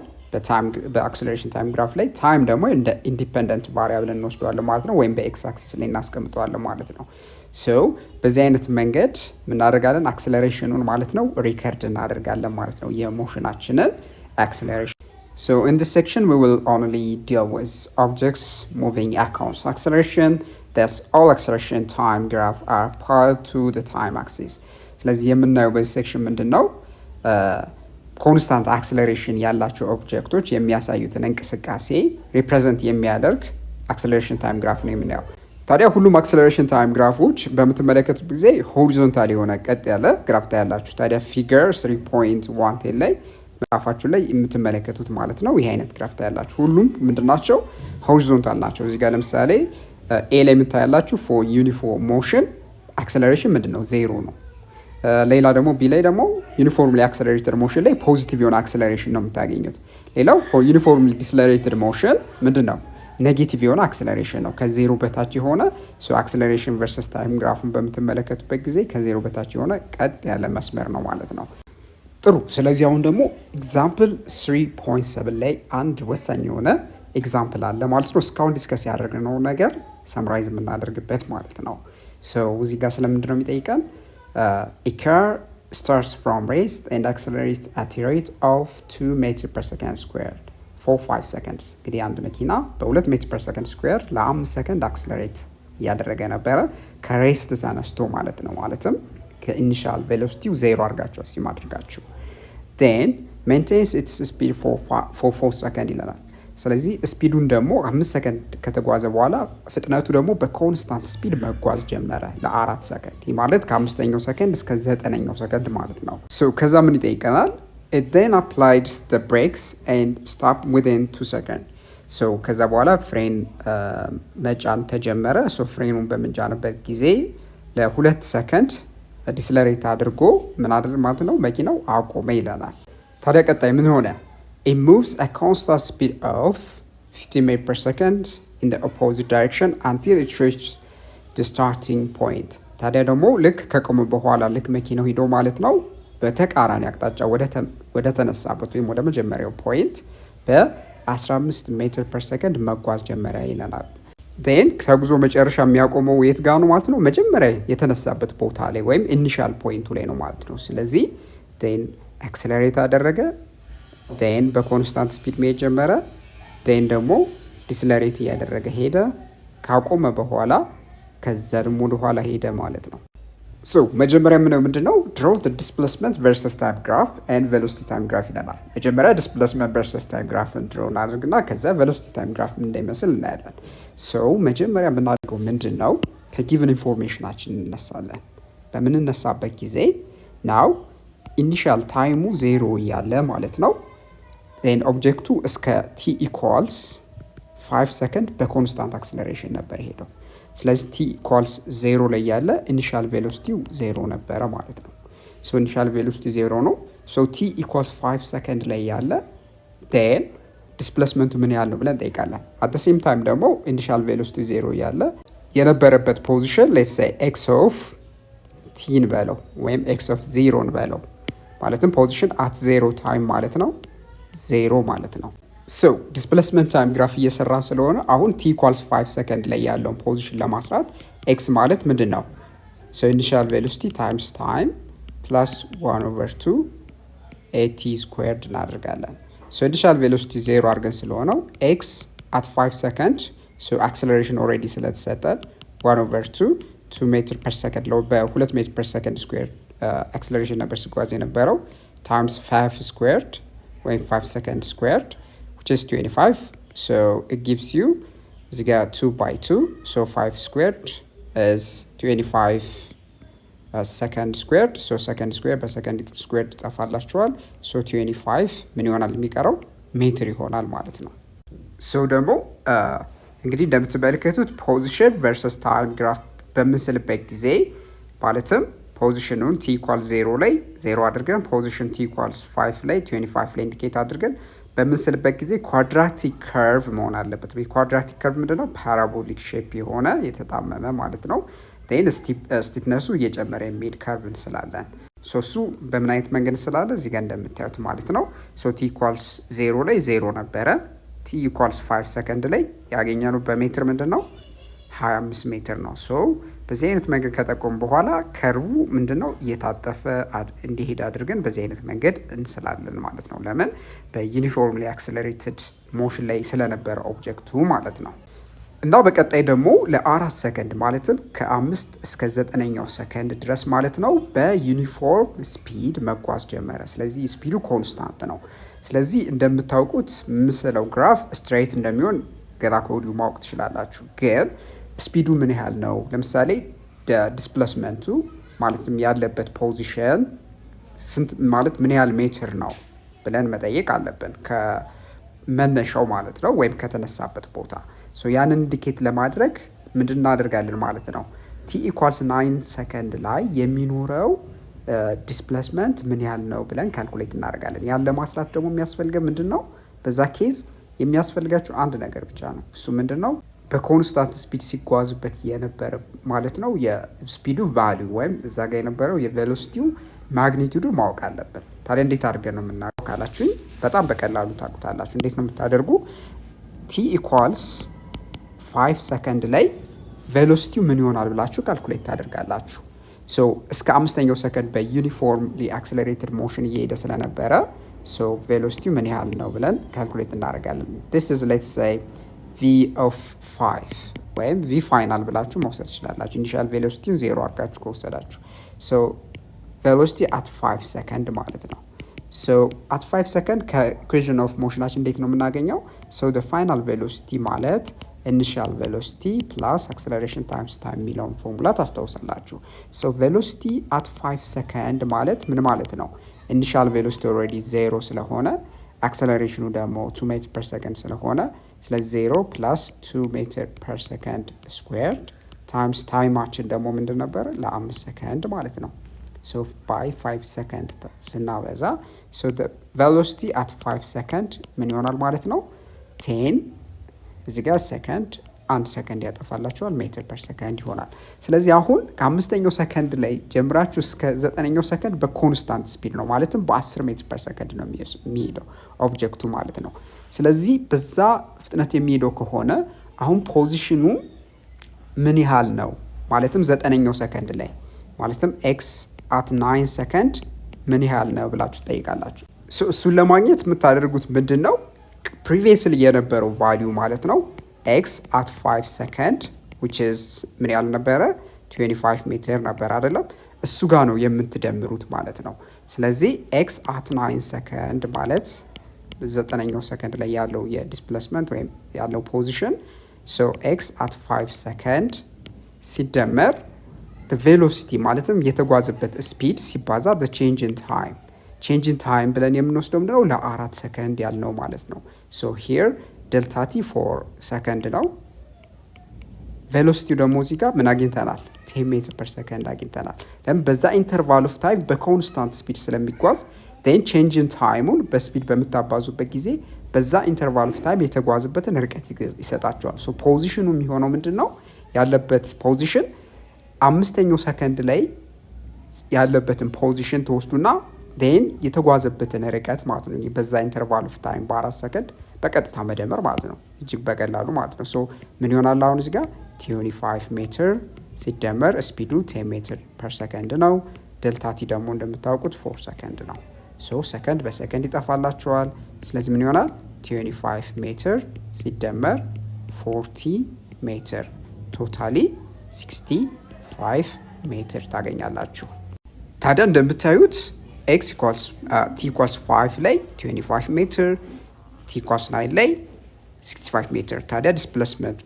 በአክሰለሬሽን ታይም ግራፍ ላይ ታይም ደግሞ እንደ ኢንዲፔንደንት ቫሪያብል እንወስደዋለን ማለት ነው፣ ወይም በኤክስ አክሲስ ላይ እናስቀምጠዋለን ማለት ነው። በዚህ አይነት መንገድ ምናደርጋለን? አክሰለሬሽኑን ማለት ነው ሪከርድ እናደርጋለን ማለት ነው፣ የሞሽናችንን አክሰለሬሽን። in this section we will only deal with objects moving across acceleration. Thus all acceleration time graph are parallel to the time axis. ስለዚህ የምናየው በዚህ ሴክሽን ምንድን ነው? ኮንስታንት አክሰለሬሽን ያላቸው ኦብጀክቶች የሚያሳዩትን እንቅስቃሴ ሪፕሬዘንት የሚያደርግ አክሰለሬሽን ታይም ግራፍ ነው የምናየው። ታዲያ ሁሉም አክሰለሬሽን ታይም ግራፎች በምትመለከቱት ጊዜ ሆሪዞንታል የሆነ ቀጥ ያለ ግራፍ ታያላችሁ። ታዲያ ፊገር 3.1 ላይ ግራፋችሁ ላይ የምትመለከቱት ማለት ነው ይህ አይነት ግራፍ ታያላችሁ። ሁሉም ምንድናቸው? ሆሪዞንታል ናቸው። እዚህ ጋር ለምሳሌ ኤ ላይ የምታያላችሁ ፎር ዩኒፎርም ሞሽን አክሰለሬሽን ምንድን ነው? ዜሮ ነው። ሌላ ደግሞ ቢ ላይ ደግሞ ዩኒፎርምሊ አክሰለሬትድ ሞሽን ላይ ፖዚቲቭ የሆነ አክሰለሬሽን ነው የምታገኙት። ሌላው ፎር ዩኒፎርምሊ ዲስለሬትድ ሞሽን ምንድን ነው? ኔጌቲቭ የሆነ አክሰለሬሽን ነው፣ ከዜሮ በታች የሆነ አክሰለሬሽን ቨርሰስ ታይም ግራፉን በምትመለከቱበት ጊዜ ከዜሮ በታች የሆነ ቀጥ ያለ መስመር ነው ማለት ነው። ጥሩ። ስለዚህ አሁን ደግሞ ኤግዛምፕል 3.7 ላይ አንድ ወሳኝ የሆነ ኤግዛምፕል አለ ማለት ነው። እስካሁን ዲስከስ ያደረግነው ነገር ሰምራይዝ የምናደርግበት ማለት ነው። እዚህ ጋር ስለምንድን ነው የሚጠይቀን? A car starts from rest and accelerates at a rate of 2 meters per second squared for 5 seconds. እንግዲህ አንድ መኪና በ2 ሜትር ፐር ሰከንድ ስኩዌር ለ5 ሰከንድ አክሰለሬት እያደረገ ነበረ ከሬስት ተነስቶ ማለት ነው። ማለትም ከኢኒሻል ቬሎሲቲው ዜሮ አድርጋችሁ አሲም አድርጋችሁ then maintains its speed for 4 ሰከንድ ይለናል። ስለዚህ ስፒዱን ደግሞ 5 ሰከንድ ከተጓዘ በኋላ ፍጥነቱ ደግሞ በኮንስታንት ስፒድ መጓዝ ጀመረ ለ4 ሰከንድ። ይህ ማለት ከ5ኛው ሰከንድ እስከ 9ኛው ሰከንድ ማለት ነው። ከዛ ምን ይጠይቀናል? it then applied the brakes and stopped within 2 seconds. ከዛ በኋላ ፍሬን መጫን ተጀመረ። ፍሬኑን በምንጫንበት ጊዜ ለ2 ሰከንድ ዲስለሬት አድርጎ ምን አድርግ ማለት ነው መኪናው አቆመ ይለናል። ታዲያ ቀጣይ ምን ሆነ? It moves a constant speed of 50 meters per second in the opposite direction until it reaches the starting point. ታዲያ ደግሞ ልክ ከቆመ በኋላ ልክ መኪናው ሂዶ ማለት ነው በተቃራኒ አቅጣጫ ወደ ተነሳበት ወይም ወደ መጀመሪያው ፖይንት በ15 ሜትር ፐር ሰከንድ መጓዝ ጀመረ ይለናል። ን ከጉዞ መጨረሻ የሚያቆመው የት ጋ ነው ማለት ነው? መጀመሪያ የተነሳበት ቦታ ላይ ወይም ኢኒሻል ፖይንቱ ላይ ነው ማለት ነው። ስለዚህ ን አክሰለሬት አደረገ፣ ን በኮንስታንት ስፒድ መሄድ ጀመረ፣ ን ደግሞ ዲስለሬት እያደረገ ሄደ፣ ካቆመ በኋላ ከዛ ደግሞ ወደ ኋላ ሄደ ማለት ነው። መጀመሪያ የምነው ምንድነው ድሮ ዲስፕሌስመንት ቨርሰስ ታይም ግራፍ ኤንድ ቬሎሲቲ ታይም ግራፍ ይለናል። መጀመሪያ ዲስፕሌስመንት ቨርሰስ ታይም ግራፍን ድሮ እናደርግና ከዛ ቬሎሲቲ ታይም ግራፍ ምን እንደሚመስል እናያለን። መጀመሪያ የምናደርገው ምንድን ነው ከጊቭን ኢንፎርሜሽናችን እንነሳለን። በምንነሳበት ጊዜ ናው ኢኒሻል ታይሙ 0 እያለ ማለት ነው ኦብጀክቱ እስከ ቲ ኢኳልስ 5 ሰከንድ በኮንስታንት አክሰለሬሽን ነበር ሄደው። ስለዚህ ቲ ኢኳልስ 0 ላይ ያለ ኢኒሻል ቬሎሲቲው 0 ነበረ ማለት ነው። ኢኒሻል ቬሎሲቲ 0 ነው። ቲ ኢኳልስ 5 ሰከንድ ላይ ያለ ን ዲስፕሌስመንቱ ምን ያህል ነው ብለን እንጠይቃለን። አት ሴም ታይም ደግሞ ኢኒሻል ቬሎሲቲ 0 ያለ የነበረበት ፖዚሽን ሌትስ ሴይ ኤክስ ኦፍ ቲን በለው ወይም ኤክስ ኦፍ 0ን በለው ማለትም ፖዚሽን አት 0 ታይም ማለት ነው 0 ማለት ነው። ዲስፕሌስመንት ታይም ግራፍ እየሰራ ስለሆነ አሁን ቲ ኢኳልስ 5 ሰከንድ ላይ ያለውን ፖዚሽን ለማስራት ኤክስ ማለት ምንድን ነው? ኢኒሻል ቬሎሲቲ ታይምስ ታይም ፕላስ 1/2 ኤቲ ስኩዌርድ እናደርጋለን። ኢኒሻል ቬሎሲቲ 0 አድርገን ስለሆነው ኤክስ አት 5 ሰከንድ አክሰለሬሽን ኦልሬዲ ስለተሰጠን 1/2 2 ሜትር ፐር ሰከንድ በ2 ሜትር ፐር ሰከንድ ስኩዌር አክሰለሬሽን ነበር ሲጓዝ የነበረው ታይምስ 5 ስኩዌርድ ወይም 5 ሰከንድ ስኩዌርድ which is 25. So it gives you እዚህ ጋር 2/2 so 5 squared is 25 second squared. So second squared በሰከንድ ስኩዌርድ ይጠፋላችኋል። so 25 ምን ይሆናል የሚቀረው ሜትር ይሆናል ማለት ነው። ደግሞ እንግዲህ እንደምትመለከቱት ፖዚሽን ቨርሰስ ታይም ግራፍ በምንስልበት ጊዜ ማለትም ፖዚሽኑን ቲ ኢኳል 0 ላይ 0 አድርገን ፖዚሽን ቲ ኢኳልስ 5 ላይ 25 ላይ ኢንዲኬት አድርገን በምንስልበት ጊዜ ኳድራቲክ ከርቭ መሆን አለበት። ኳድራቲክ ከርቭ ምንድነው? ፓራቦሊክ ሼፕ የሆነ የተጣመመ ማለት ነው። ስቲፕነሱ እየጨመረ የሚሄድ ከርቭ እንስላለን። እሱ በምን አይነት መንገድ ስላለ እዚህ ጋር እንደምታዩት ማለት ነው። ቲ ኢኳልስ 0 ላይ 0 ነበረ። ቲ ኢኳልስ 5 ሰከንድ ላይ ያገኘነው በሜትር ምንድን ነው 25 ሜትር ነው። በዚህ አይነት መንገድ ከጠቆም በኋላ ከርቡ ምንድነው እየታጠፈ እንዲሄድ አድርገን በዚህ አይነት መንገድ እንስላለን ማለት ነው። ለምን? በዩኒፎርምሊ አክሰለሬትድ ሞሽን ላይ ስለነበረ ኦብጀክቱ ማለት ነው። እና በቀጣይ ደግሞ ለ4 ሰከንድ ማለትም ከ5 እስከ 9ኛው ሰከንድ ድረስ ማለት ነው በዩኒፎርም ስፒድ መጓዝ ጀመረ። ስለዚህ ስፒዱ ኮንስታንት ነው። ስለዚህ እንደምታውቁት ምስለው ግራፍ ስትሬት እንደሚሆን ገና ከወዲሁ ማወቅ ትችላላችሁ። ግን ስፒዱ ምን ያህል ነው? ለምሳሌ ዲስፕሌስመንቱ ማለትም ያለበት ፖዚሽን ስንት ማለት ምን ያህል ሜትር ነው ብለን መጠየቅ አለብን ከመነሻው ማለት ነው ወይም ከተነሳበት ቦታ። ያንን ኢንዲኬት ለማድረግ ምንድን እናደርጋለን ማለት ነው ቲ ኢኳልስ 9 ሰከንድ ላይ የሚኖረው ዲስፕሌስመንት ምን ያህል ነው ብለን ካልኩሌት እናደርጋለን። ያን ለማስራት ደግሞ የሚያስፈልገን ምንድን ነው? በዛ ኬዝ የሚያስፈልጋችሁ አንድ ነገር ብቻ ነው። እሱ ምንድን ነው? በኮንስታንት ስፒድ ሲጓዝበት የነበረ ማለት ነው የስፒዱ ቫሊዩ ወይም እዛ ጋር የነበረው የቬሎሲቲው ማግኒቱዱ ማወቅ አለብን። ታዲያ እንዴት አድርገን ነው የምናውቀው ካላችሁኝ በጣም በቀላሉ ታውቁታላችሁ። እንዴት ነው የምታደርጉ? ቲ ኢኳልስ 5 ሰከንድ ላይ ቬሎሲቲው ምን ይሆናል ብላችሁ ካልኩሌት ታደርጋላችሁ። እስከ 5ኛው ሰከንድ በዩኒፎርምሊ አክሰለሬትድ ሞሽን እየሄደ ስለነበረ ቬሎሲቲው ምን ያህል ነው ብለን ካልኩሌት እናደርጋለን። this is let's say v of 5 ወይም v ፋይናል ብላችሁ መውሰድ ትችላላችሁ። ኢኒሻል ቬሎሲቲውን 0 አድርጋችሁ ከወሰዳችሁ ቬሎሲቲ at 5 ሰከንድ ማለት ነው። at 5 ሰከንድ ከኢኩዌሽን ኦፍ ሞሽናችን እንዴት ነው የምናገኘው? the final velocity ማለት ኢኒሻል ቬሎሲቲ ፕላስ አክሰለሬሽን ታይምስ ታይም የሚለውን ፎርሙላ ታስታውሳላችሁ። ቬሎሲቲ at 5 ሰከንድ ማለት ምን ማለት ነው? ኢኒሻል ቬሎሲቲ ኦልሬዲ 0 ስለሆነ አክሰለሬሽኑ ደግሞ 2 ሜትር ፐር ሰከንድ ስለሆነ ስለዚህ 0 ፕላስ 2 ሜትር ፐር ሰከንድ ስኩዌርድ ታይምስ ታይማችን ደግሞ ምንድን ነበረ? ለ5 ሰከንድ ማለት ነው። ባይ 5 ሰከንድ ስናበዛ ቬሎሲቲ at 5 ሰከንድ ምን ይሆናል ማለት ነው? 10 እዚህ ጋር ሰከንድ 1 ሰከንድ ያጠፋላችኋል ሜትር ፐር ሰከንድ ይሆናል። ስለዚህ አሁን ከ5ኛው ሰከንድ ላይ ጀምራችሁ እስከ 9ኛው ሰከንድ በኮንስታንት ስፒድ ነው ማለትም በ10 ሜትር ፐር ሰከንድ ነው የሚሄደው ኦብጀክቱ ማለት ነው። ስለዚህ በዛ ፍጥነት የሚሄደው ከሆነ አሁን ፖዚሽኑ ምን ያህል ነው ማለትም 9ኛው ሰከንድ ላይ ማለትም ኤክስ at 9 ሰከንድ ምን ያህል ነው ብላችሁ ትጠይቃላችሁ። እሱን ለማግኘት የምታደርጉት ምንድን ነው? ፕሪቪየስሊ የነበረው ቫሊዩ ማለት ነው ኤክስ አት 5 ሰከንድ which is ምን ያህል ነበረ 25 ሜትር ነበር አይደለም እሱ ጋር ነው የምትደምሩት ማለት ነው። ስለዚህ ኤክስ አት 9 ሰከንድ ማለት 9ኛው ሰከንድ ላይ ያለው የዲስፕሌስመንት ወይም ያለው ፖዚሽን ሶ ኤክስ አት 5 ሰከንድ ሲደመር the velocity ማለትም የተጓዘበት ስፒድ ሲባዛ the change in time change in time ብለን የምንወስደው ምንድነው ለ4 ሰከንድ ያልነው ማለት ነው። so here delta t for ሰከንድ ነው። ቬሎሲቲው ደግሞ እዚህ ጋር ምን አግኝተናል 10 ሜትር ፐር ሰከንድ አግኝተናል። ለምን በዛ ኢንተርቫል ኦፍ ታይም በኮንስታንት ስፒድ ስለሚጓዝ then change in time በስፒድ በምታባዙበት ጊዜ በዛ ኢንተርቫል ኦፍ ታይም የተጓዘበትን ርቀት ይሰጣቸዋል። so ፖዚሽኑ የሚሆነው ምንድነው ያለበት ፖዚሽን 5ኛው ሰከንድ ላይ ያለበትን ፖዚሽን ተወስዱና then የተጓዘበትን ርቀት ማለት ነው በዛ ኢንተርቫል ኦፍ ታይም በ4 ሰከንድ በቀጥታ መደመር ማለት ነው እጅግ በቀላሉ ማለት ነው። ሶ ምን ይሆናል አሁን እዚህ ጋር 25 ሜትር ሲደመር ስፒዱ 10 ሜትር ፐር ሰከንድ ነው። ዴልታ ቲ ደግሞ እንደምታውቁት 4 ሰከንድ ነው። ሶ ሰከንድ በሰከንድ ይጠፋላቸዋል። ስለዚህ ምን ይሆናል 25 ሜትር ሲደመር 40 ሜትር ቶታሊ 65 ሜትር ታገኛላችሁ። ታዲያ እንደምታዩት x equals t equals 5 ላይ 25 ሜትር t equals 9 ላይ 65 ሜትር። ታዲያ ዲስፕሌስመንት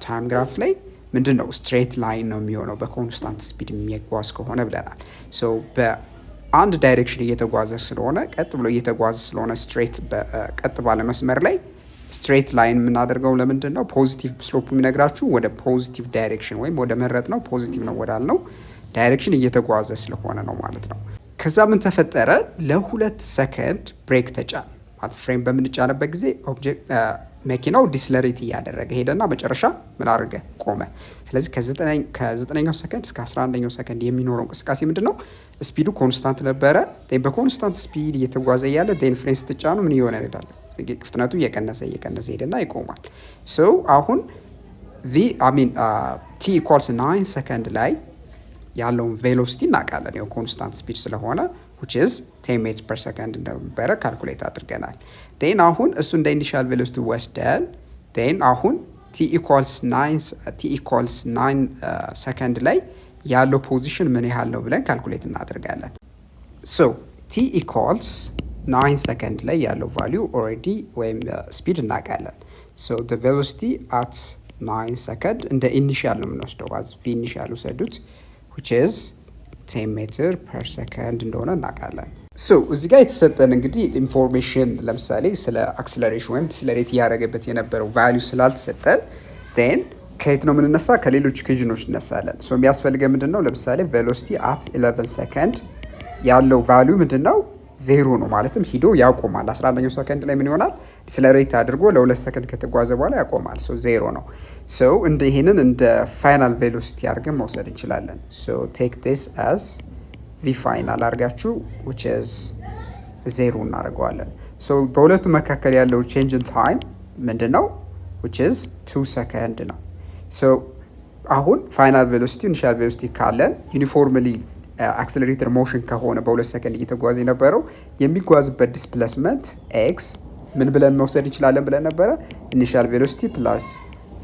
ታይም ግራፍ ላይ ምንድነው ስትሬት ላይን ነው የሚሆነው በኮንስታንት ስፒድ የሚጓዝ ከሆነ ብለናል። ሶ በአንድ ዳይሬክሽን እየተጓዘ ስለሆነ ቀጥ ብሎ እየተጓዘ ስለሆነ ስትሬት ቀጥ ባለ መስመር ላይ ስትሬት ላይን የምናደርገው ለምንድን ነው ፖዚቲቭ ስሎፕ የሚነግራችሁ ወደ ፖዚቲቭ ዳይሬክሽን ወይም ወደ መረጥ ነው ፖዚቲቭ ነው ወዳልነው ዳይሬክሽን እየተጓዘ ስለሆነ ነው ማለት ነው። ከዛ ምን ተፈጠረ ለ2 ሰከንድ ብሬክ ተጫን ማለት ፍሬም በምንጫነበት ጊዜ ኦብጀክት መኪናው ዲስለሬት እያደረገ ሄደና መጨረሻ ምን አደረገ ቆመ። ስለዚህ ከ9ኛው ሰከንድ እስከ 11ኛው ሰከንድ የሚኖረው እንቅስቃሴ ምንድነው ስፒዱ ኮንስታንት ነበረ። በኮንስታንት ስፒድ እየተጓዘ ያለ ፍሬም ስትጫኑ ምን ይሆነ ይሄዳል ፍጥነቱ እየቀነሰ ሄደና ይቆማል። ሶ አሁን t equals 9 ሰከንድ ላይ ያለውን ቬሎሲቲ እናውቃለን ያው ኮንስታንት ስፒድ ስለሆነ which is 10 ሜትር ፐር ሰከንድ እንደነበረ ካልኩሌት አድርገናል። then አሁን እሱ እንደ ኢኒሻል ቬሎሲቲ ወስደን then አሁን t equals 9 ሰከንድ ላይ ያለው ፖዚሽን ምን ያህል ነው ብለን ካልኩሌት እናደርጋለን። so t equals 9 ሰከንድ ላይ ያለው ቫልዩ ኦልሬዲ ወይም ስፒድ እናውቃለን። so the velocity at 9 ሰከንድ እንደ ኢኒሻል ነው የምንወስደው as v ኢኒሻል ወሰዱት which is 10 ሜትር ፐር ሰከንድ እንደሆነ እናውቃለን። ሶ እዚህ ጋር የተሰጠን እንግዲህ ኢንፎርሜሽን ለምሳሌ ስለ አክሰለሬሽን ወይም ዲስለሬት እያደረገበት የነበረው ቫልዩ ስላልተሰጠን then ከየት ነው የምንነሳ ከሌሎች ኢኩዌሽኖች እነሳለን። ሶ የሚያስፈልገን ምንድነው ለምሳሌ ቬሎሲቲ አት 11 ሰከንድ ያለው ቫልዩ ምንድነው 0 ነው ማለትም ሂዶ ያቆማል። 11ኛው ሰከንድ ላይ ምን ይሆናል ዲስለሬት አድርጎ ለ2 ሰከንድ ከተጓዘ በኋላ ያቆማል። ሶ 0 ነው። ሶ ይሄንን እንደ ፋይናል ቬሎሲቲ አድርገን መውሰድ እንችላለን። ሶ ቴክ ዲስ አስ ቪ ፋይናል አድርጋችሁ which is 0 እናደርገዋለን። ሶ በሁለቱ መካከል ያለው ቼንጅ ኢን ታይም ምንድነው which is 2 ሰከንድ ነው። ሶ አሁን ፋይናል ቬሎሲቲ ኢኒሻል ቬሎሲቲ ካለን ዩኒፎርምሊ አክሰለሬተር ሞሽን ከሆነ በ2 ሰከንድ እየተጓዘ የነበረው የሚጓዝበት ዲስፕሌስመንት ኤክስ ምን ብለን መውሰድ እንችላለን ብለን ነበረ ኢኒሻል ቬሎሲቲ ፕላስ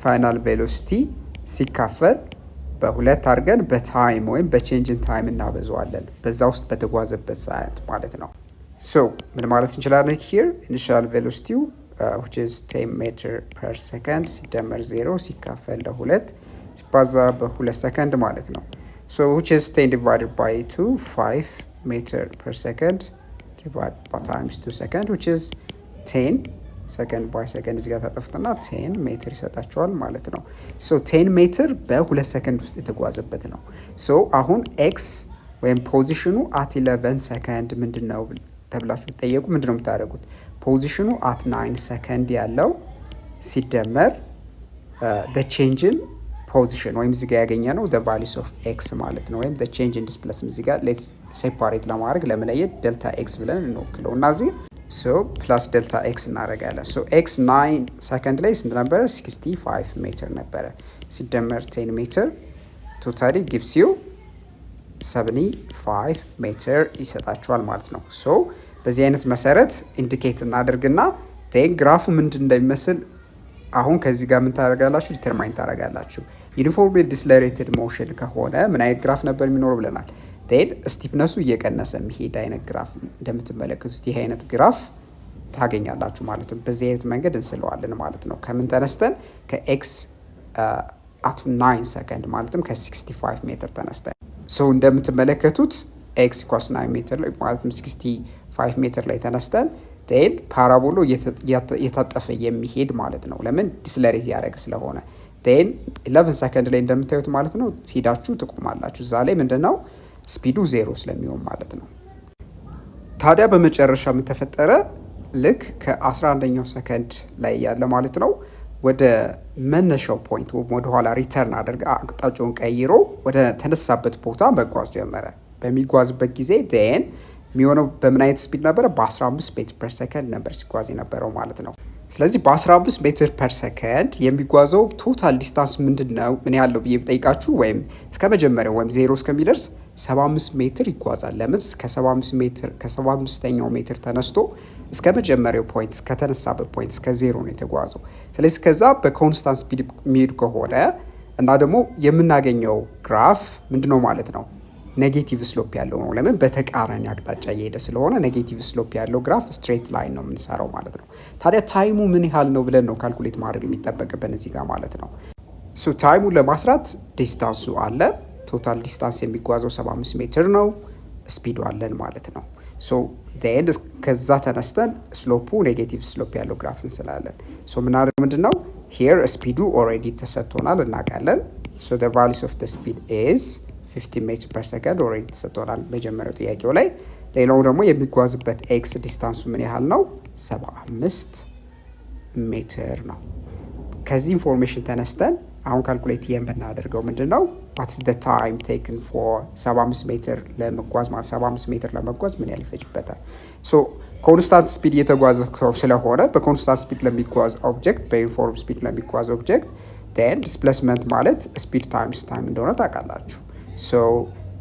ፋይናል ቬሎሲቲ ሲካፈል በሁለት አድርገን በታይም ወይም በቼንጅ ኢን ታይም እናበዛዋለን በዛ ውስጥ በተጓዘበት ሰዓት ማለት ነው። ሶ ምን ማለት እንችላለን here ኢኒሻል ቬሎሲቲው which is 10 ሜትር ፐር ሰከንድ ሲደመር 0 ሲካፈል ለ2 ሲባዛ በ2 ሰከንድ ማለት ነው። So which is 10 divided by 2 5 meter per second divided by times 2 second which is 10 second by second እዚህ ጋር ታጠፍተና 10 ሜትር ይሰጣቸዋል ማለት ነው። so 10 ሜትር በ2 ሰከንድ ውስጥ የተጓዘበት ነው። so አሁን x ወይም ፖዚሽኑ at 11 ሰከንድ ምንድነው ተብላችሁ ተጠየቁ ምንድነው የምታደርጉት ፖዚሽኑ at 9 ሰከንድ ያለው ሲደመር the change in ፖዚሽን ወይም እዚህ ጋር ያገኘ ነው the values of x ማለት ነው ወይም the change in displacement እዚህ ጋር let's separate ለማድረግ ለመለየት ዴልታ x ብለን እንወክለው እና እዚህ so plus delta x እናደርጋለን። so x 9 ሰከንድ ላይ ስንት ነበረ 65 ሜትር ነበረ ሲደመር 10 ሜትር totally gives you 75 ሜትር ይሰጣችኋል ማለት ነው። so በዚህ አይነት መሰረት ኢንዲኬት እናደርግና then ግራፉ ምንድን እንደሚመስል አሁን ከዚህ ጋር ምን ታደርጋላችሁ? ዲተርማይን ታደርጋላችሁ። ዩኒፎርምሊ ዲስለሬትድ ሞሽን ከሆነ ምን አይነት ግራፍ ነበር የሚኖረው ብለናል። ቴን ስቲፕነሱ እየቀነሰ የሚሄድ አይነት ግራፍ እንደምትመለከቱት ይህ አይነት ግራፍ ታገኛላችሁ ማለት ነው። በዚህ አይነት መንገድ እንስለዋለን ማለት ነው። ከምን ተነስተን ከኤክስ አት 9 ሰከንድ ማለትም ከ65 ሜትር ተነስተን እንደምትመለከቱት ኤክስ ኢኳልስ 9 ሜትር ላይ ማለትም 65 ሜትር ላይ ተነስተን ቴን ፓራቦሎ እየታጠፈ የሚሄድ ማለት ነው። ለምን ዲስለሬት ያደረገ ስለሆነ ቴን 11 ሰከንድ ላይ እንደምታዩት ማለት ነው ሂዳችሁ ትቆማላችሁ። እዛ ላይ ምንድነው ስፒዱ 0 ስለሚሆን ማለት ነው። ታዲያ በመጨረሻ ምን ተፈጠረ? ልክ ከ11ኛው ሰከንድ ላይ ያለ ማለት ነው ወደ መነሻው ፖይንት ወደ ኋላ ሪተርን አድርጋ አቅጣጫውን ቀይሮ ወደ ተነሳበት ቦታ መጓዝ ጀመረ። በሚጓዝበት ጊዜ ዴን የሚሆነው በምን አይነት ስፒድ ነበረ? በ15 ሜትር ፐር ሰከንድ ነበር ሲጓዝ የነበረው ማለት ነው። ስለዚህ በ15 ሜትር ፐር ሰከንድ የሚጓዘው ቶታል ዲስታንስ ምንድን ነው? ምን ያለው ብዬ ጠይቃችሁ ወይም እስከ መጀመሪያው ወይም 0 እስከሚደርስ 75 ሜትር ይጓዛል። ለምን ከ75ኛው ሜትር ተነስቶ እስከ መጀመሪያው ፖይንት እስከተነሳበት ፖይንት እስከ 0 ነው የተጓዘው። ስለዚህ ከዛ በኮንስታንት ስፒድ የሚሄዱ ከሆነ እና ደግሞ የምናገኘው ግራፍ ምንድነው ማለት ነው? ኔጌቲቭ ስሎፕ ያለው ነው። ለምን በተቃራኒ አቅጣጫ እየሄደ ስለሆነ ኔጌቲቭ ስሎፕ ያለው ግራፍ ስትሬት ላይን ነው የምንሰራው ማለት ነው። ታዲያ ታይሙ ምን ያህል ነው ብለን ነው ካልኩሌት ማድረግ የሚጠበቅብን እዚህ ጋር ማለት ነው። ታይሙን ለማስራት ዲስታንሱ አለ። ቶታል ዲስታንስ የሚጓዘው 75 ሜትር ነው። ስፒዱ አለን ማለት ነው። ከዛ ተነስተን ስሎፑ ኔጌቲቭ ስሎፕ ያለው ግራፍ እንስላለን። ምናደርግ ምንድን ነው ሄር ስፒዱ ኦልሬዲ ተሰጥቶናል እናውቃለን። ቫሊስ ኦፍ ስፒድ ኢዝ 50 ሜትር ፐር ሰከንድ ኦልሬዲ ተሰጥቶናል መጀመሪያው ጥያቄው ላይ። ሌላው ደግሞ የሚጓዝበት ኤክስ ዲስታንሱ ምን ያህል ነው? 75 ሜትር ነው። ከዚህ ኢንፎርሜሽን ተነስተን አሁን ካልኩሌት የምናደርገው ምንድን ነው ዋትስ ዘ ታይም ቴክን ፎር 75 ሜትር ለመጓዝ ማለት 75 ሜትር ለመጓዝ ምን ያህል ይፈጅበታል? ኮንስታንት ስፒድ እየተጓዘ ስለሆነ በኮንስታንት ስፒድ ለሚጓዝ ኦብጀክት በዩኒፎርም ስፒድ ለሚጓዝ ኦብጀክት ን ዲስፕሌስመንት ማለት ስፒድ ታይምስ ታይም እንደሆነ ታውቃላችሁ።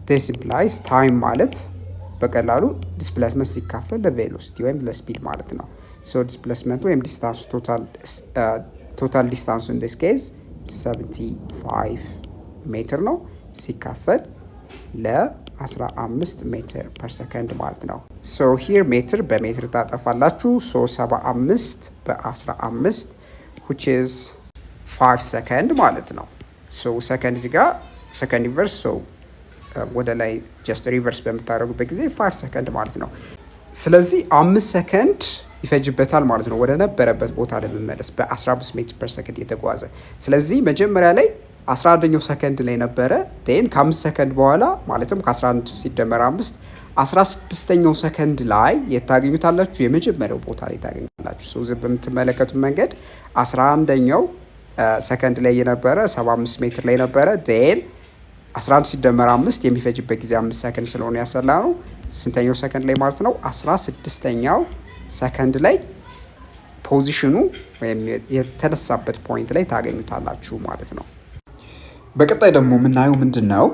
ዲስ ኢምፕላይስ ታይም ማለት በቀላሉ ዲስፕሌስመንት ሲካፈል ለቬሎሲቲ ወይም ለስፒድ ማለት ነው። ዲስፕሌስመንት ወይም ዲስታንስ ቶታል ዲስታንሱ ኢን ዲስ ኬዝ 75 ሜትር ነው ሲካፈል ለ15 ሜትር ፐር ሰከንድ ማለት ነው። ሂር ሜትር በሜትር ታጠፋላችሁ። 75 በ15 which is 5 ሰከንድ ማለት ነው። ሰከንድ እዚህ ጋር ሰከንድ ኢንቨርስ ወደ ላይ ጀስት ሪቨርስ በምታደርጉበት ጊዜ 5 ሰከንድ ማለት ነው። ስለዚህ 5 ሰከንድ ይፈጅበታል ማለት ነው ወደ ነበረበት ቦታ ለመመለስ በ15 ሜትር ፐር ሰከንድ የተጓዘ። ስለዚህ መጀመሪያ ላይ 11ኛው ሰከንድ ላይ ነበረ። ከ5 ሰከንድ በኋላ ማለትም ከ11 ሲደመር 5 16ኛው ሰከንድ ላይ የታገኙታላችሁ የመጀመሪያው ቦታ ላይ ታገኙታላችሁ። በምትመለከቱት መንገድ 11ኛው ሰከንድ ላይ የነበረ 75 ሜትር ላይ ነበረ። 11 ሲደመር 5 የሚፈጅበት ጊዜ 5 ሰከንድ ስለሆነ ያሰላ ነው። ስንተኛው ሰከንድ ላይ ማለት ነው? 16ኛው ሰከንድ ላይ ፖዚሽኑ ወይም የተነሳበት ፖይንት ላይ ታገኙታላችሁ ማለት ነው። በቀጣይ ደግሞ የምናየው ምንድን ነው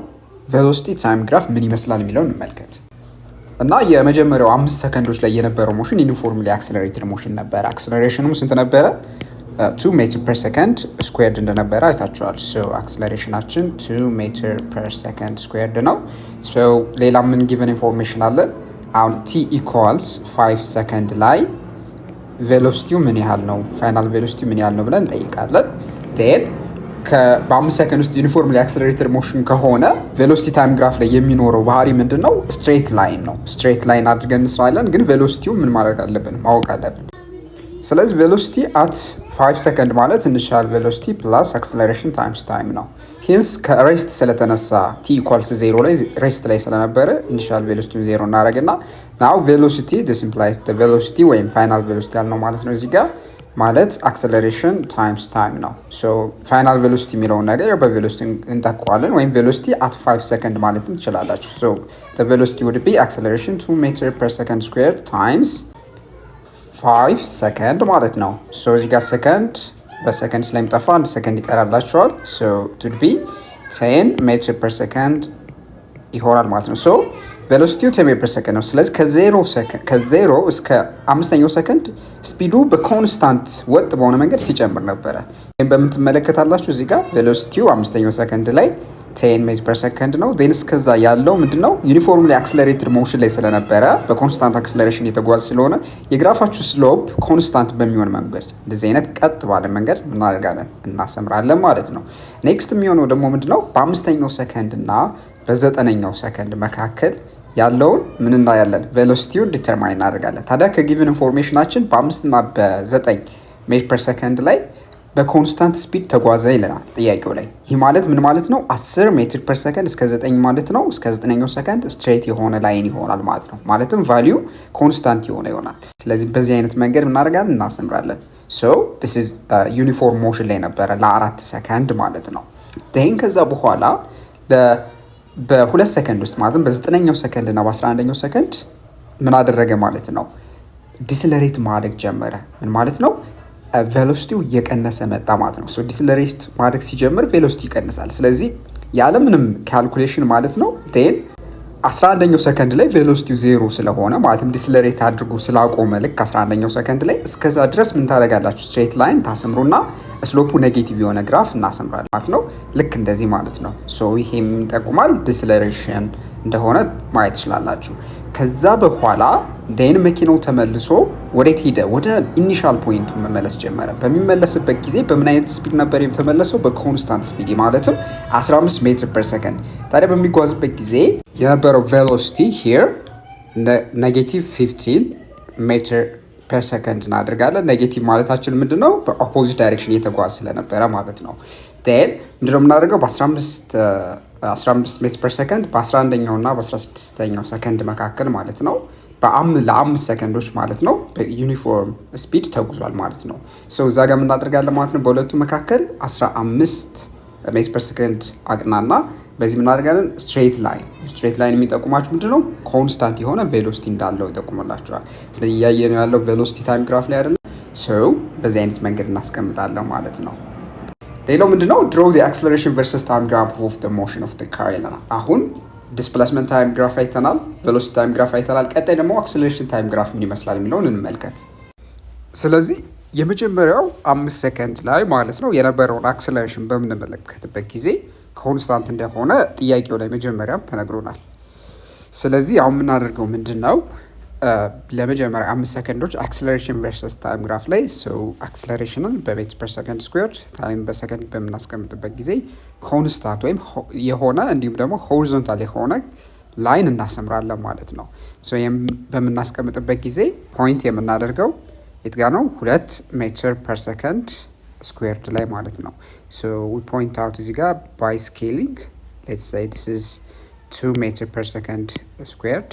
ቬሎሲቲ ታይም ግራፍ ምን ይመስላል የሚለውን እንመልከት እና የመጀመሪያው 5 ሰከንዶች ላይ የነበረው ሞሽን ዩኒፎርምሊ አክሰለሬትድ ሞሽን ነበረ። አክሰለሬሽኑ ስንት ነበረ? 2 ሜትር ፐር ሰከንድ ስኩዌርድ እንደነበረ አይታችኋል። አክሰለሬሽናችን 2 ሜትር ፐር ሰከንድ ስኩዌርድ ነው። ሌላ ምን ጊቨን ኢንፎርሜሽን አለ? አሁን ቲ ኢኳልስ 5 ሰከንድ ላይ ቬሎሲቲው ምን ያህል ነው፣ ፋይናል ቬሎሲቲው ምን ያህል ነው ብለን እንጠይቃለን። በ5 ሰከንድ ውስጥ ዩኒፎርምሊ አክሰለሬትድ ሞሽን ከሆነ ቬሎሲቲ ታይም ግራፍ ላይ የሚኖረው ባህሪ ምንድን ነው? ስትሬት ላይን ነው። ስትሬት ላይን አድርገን እንስራለን፣ ግን ቬሎሲቲው ምን ማድረግ አለብን? ማወቅ አለብን። ስለዚህ ቬሎሲቲ አት 5 ሰከንድ ማለት ኢኒሻል ቬሎሲቲ ፕላስ አክሰለሬሽን ታይምስ ታይም ነው። ሂንስ ከሬስት ስለተነሳ ቲ ኢኳልስ 0 ላይ ሬስት ላይ ስለነበረ ኢኒሻል ቬሎሲቲ 0 እናደርግና ናው ቬሎሲቲ ዲስ ኢምፕላይስ ዘ ቬሎሲቲ ወይም ፋይናል ቬሎሲቲ ያልነው ማለት ነው እዚህ ጋር ማለት አክሰለሬሽን ታይምስ ታይም ነው። ፋይናል ቬሎሲቲ የሚለውን ነገር በቬሎሲቲ እንጠቀዋለን ወይም ቬሎሲቲ አት 5 ሰከንድ ማለትም ትችላላችሁ። ቬሎሲቲ ውድ ቢ አክሰለሬሽን 2 ሜትር ፐር ሰከንድ ስኩዌር ታይምስ 5 ሰከንድ ማለት ነው። እዚህ ጋር ሰከንድ በሰከንድ ስለሚጠፋ 1 ሰከንድ ይቀራላቸዋል። ውድ ቢ 10 ሜትር ፐር ሰከንድ ይሆናል ማለት ነው። ቬሎሲቲው 10 ሜትር ፐር ሰከንድ ነው። ስለዚህ ከዜሮ እስከ አምስተኛው ሰከንድ ስፒዱ በኮንስታንት ወጥ በሆነ መንገድ ሲጨምር ነበረ። ወይም በምን ትመለከታላችሁ እዚህ ጋር ቬሎሲቲው አምስተኛው ሰከንድ ላይ 10 ሜትር ፐር ሰከንድ ነው። ዴን እስከዛ ያለው ምንድነው ዩኒፎርምሊ አክስለሬትድ ሞሽን ላይ ስለነበረ በኮንስታንት አክስለሬሽን የተጓዘ ስለሆነ የግራፋችሁ ስሎፕ ኮንስታንት በሚሆን መንገድ እንደዚህ አይነት ቀጥ ባለ መንገድ እናደርጋለን እናሰምራለን ማለት ነው። ኔክስት የሚሆነው ደግሞ ምንድነው በአምስተኛው ሰከንድ እና በዘጠነኛው ሰከንድ መካከል ያለውን ምን እናያለን? ቬሎሲቲውን ዲተርማይን እናደርጋለን። ታዲያ ከጊቭን ኢንፎርሜሽናችን በ5 እና በ9 ሜትር ፐር ሰከንድ ላይ በኮንስታንት ስፒድ ተጓዘ ይለናል ጥያቄው ላይ። ይህ ማለት ምን ማለት ነው? 10 ሜትር ፐር ሰከንድ እስከ 9 ማለት ነው። እስከ 9ኛው ሰከንድ ስትሬት የሆነ ላይን ይሆናል ማለት ነው። ማለትም ቫሊዩ ኮንስታንት የሆነ ይሆናል። ስለዚህ በዚህ አይነት መንገድ እናደርጋለን እናሰምራለን። ሶ ዲስ ኢዝ ዩኒፎርም ሞሽን ላይ ነበረ ለ4 ሰከንድ ማለት ነው። ይህን ከዛ በኋላ በ2 ሰከንድ ውስጥ ማለትም በ9ኛው ሰከንድ እና በ11ኛው ሰከንድ ምን አደረገ ማለት ነው? ዲስለሬት ማድረግ ጀመረ። ምን ማለት ነው? ቬሎሲቲው እየቀነሰ መጣ ማለት ነው። ሶ ዲስለሬት ማድረግ ሲጀምር ቬሎሲቲ ይቀንሳል። ስለዚህ ያለምንም ካልኩሌሽን ማለት ነው ቴን 11ኛው ሰከንድ ላይ ቬሎሲቲው ዜሮ ስለሆነ ማለትም ዲስለሬት አድርጎ ስላቆመ ልክ 11ኛው ሰከንድ ላይ እስከዛ ድረስ ምን ታደርጋላችሁ? ስትሬት ላይን ታሰምሩና ስሎፑ ኔጌቲቭ የሆነ ግራፍ እናሰምራለን ማለት ነው። ልክ እንደዚህ ማለት ነው። ሶ ይሄ የሚጠቁማል ዲስለሬሽን እንደሆነ ማየት ትችላላችሁ። ከዛ በኋላ ዴን መኪናው ተመልሶ ወዴት ሄደ? ወደ ኢኒሻል ፖይንቱ መመለስ ጀመረ። በሚመለስበት ጊዜ በምን አይነት ስፒድ ነበር የተመለሰው? በኮንስታንት ስፒድ ማለትም 15 ሜትር ፐር ሰከንድ። ታዲያ በሚጓዝበት ጊዜ የነበረው ቬሎሲቲ ሂር ኔጌቲቭ 15 ሜትር ፐር ሰከንድ እናደርጋለን። ኔጌቲቭ ማለታችን ምንድን ነው? በኦፖዚት ዳይሬክሽን እየተጓዝ ስለነበረ ማለት ነው። ዴን ምንድነው የምናደርገው? በ15 ሜትር ፐር ሰከንድ በ11ኛው እና በ16ኛው ሰከንድ መካከል ማለት ነው ለ5 ሰከንዶች ማለት ነው በዩኒፎርም ስፒድ ተጉዟል ማለት ነው። ሰው እዛ ጋር የምናደርጋለን ማለት ነው በሁለቱ መካከል 15 ሜትር ፐር ሰከንድ አቅናና በዚህ የምናደርጋለን ስትሬት ላይን የሚጠቁማችሁ ምንድን ነው? ኮንስታንት የሆነ ቬሎሲቲ እንዳለው ይጠቁምላቸዋል። ስለዚህ እያየነው ያለው ቬሎሲቲ ታይም ግራፍ ላይ አይደለም። ሰው በዚህ አይነት መንገድ እናስቀምጣለን ማለት ነው። ሌላው ምንድነው? ድሮ ዲ አክስለሬሽን ቨርሰስ ታይም ግራፍ ኦፍ ዘ ሞሽን ኦፍ ዘ ካር ይለናል። አሁን ዲስፕሌስመንት ታይም ግራፍ አይተናል፣ ቬሎሲቲ ታይም ግራፍ አይተናል። ቀጣይ ደግሞ አክስለሬሽን ታይም ግራፍ ምን ይመስላል የሚለውን እንመልከት። ስለዚህ የመጀመሪያው 5 ሰከንድ ላይ ማለት ነው የነበረውን አክስለሬሽን በምንመለከትበት ጊዜ ኮንስታንት እንደሆነ ጥያቄው ላይ መጀመሪያም ተነግሮናል። ስለዚህ አሁን የምናደርገው ምንድን ነው? ለመጀመሪያ 5 ሰከንዶች አክስለሬሽን ቨርሰስ ታይም ግራፍ ላይ ሰው አክስለሬሽንን በሜትር ፐር ሰከንድ ስኩዌርድ ታይም በሰከንድ በምናስቀምጥበት ጊዜ ኮንስታንት ወይም የሆነ እንዲሁም ደግሞ ሆሪዞንታል የሆነ ላይን እናሰምራለን ማለት ነው። በምናስቀምጥበት ጊዜ ፖይንት የምናደርገው የት ጋ ነው? 2 ሜትር ፐር ሰከንድ ስኩዌርድ ላይ ማለት ነው። ሶ ዊ ፖይንት አውት እዚህ ጋር ባይ ስኬሊንግ ሌትስ ሴይ ዲስ ኢዝ 2 ሜትር ፐር ሰከንድ ስኩዌርድ።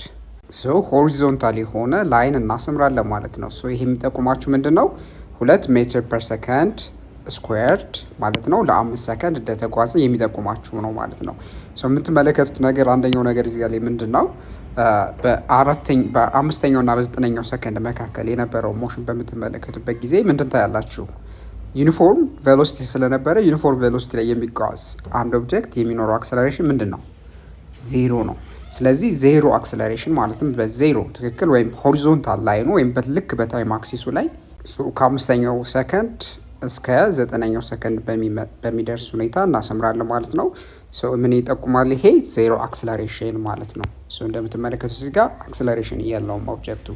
ሶ ሆሪዞንታል የሆነ ላይን እናሰምራለን ማለት ነው። ሶ ይሄ የሚጠቁማችሁ ምንድን ነው? 2 ሜትር ፐር ሰከንድ ስኩዌርድ ማለት ነው ለ5 ሰከንድ እንደተጓዘ የሚጠቁማችሁ ነው ማለት ነው። ሶ የምትመለከቱት ነገር አንደኛው ነገር እዚህ ጋር ላይ ምንድን ነው? በ5ኛው እና በ9ኛው ሰከንድ መካከል የነበረው ሞሽን በምትመለከቱበት ጊዜ ምንድን ታያላችሁ? ዩኒፎርም ቬሎሲቲ ስለነበረ ዩኒፎርም ቬሎሲቲ ላይ የሚጓዝ አንድ ኦብጀክት የሚኖረው አክሰለሬሽን ምንድን ነው? ዜሮ ነው። ስለዚህ ዜሮ አክሰለሬሽን ማለትም በዜሮ ትክክል ወይም ሆሪዞንታል ላይኑ ወይም በልክ በታይም አክሲሱ ላይ ከ5ኛው ሰከንድ እስከ 9ኛው ሰከንድ በሚደርስ ሁኔታ እናሰምራለን ማለት ነው። ምን ይጠቁማል? ይሄ ዜሮ አክሰለሬሽን ማለት ነው። እንደምትመለከቱት እዚህ ጋር አክሰለሬሽን እያለውም ኦብጀክቱ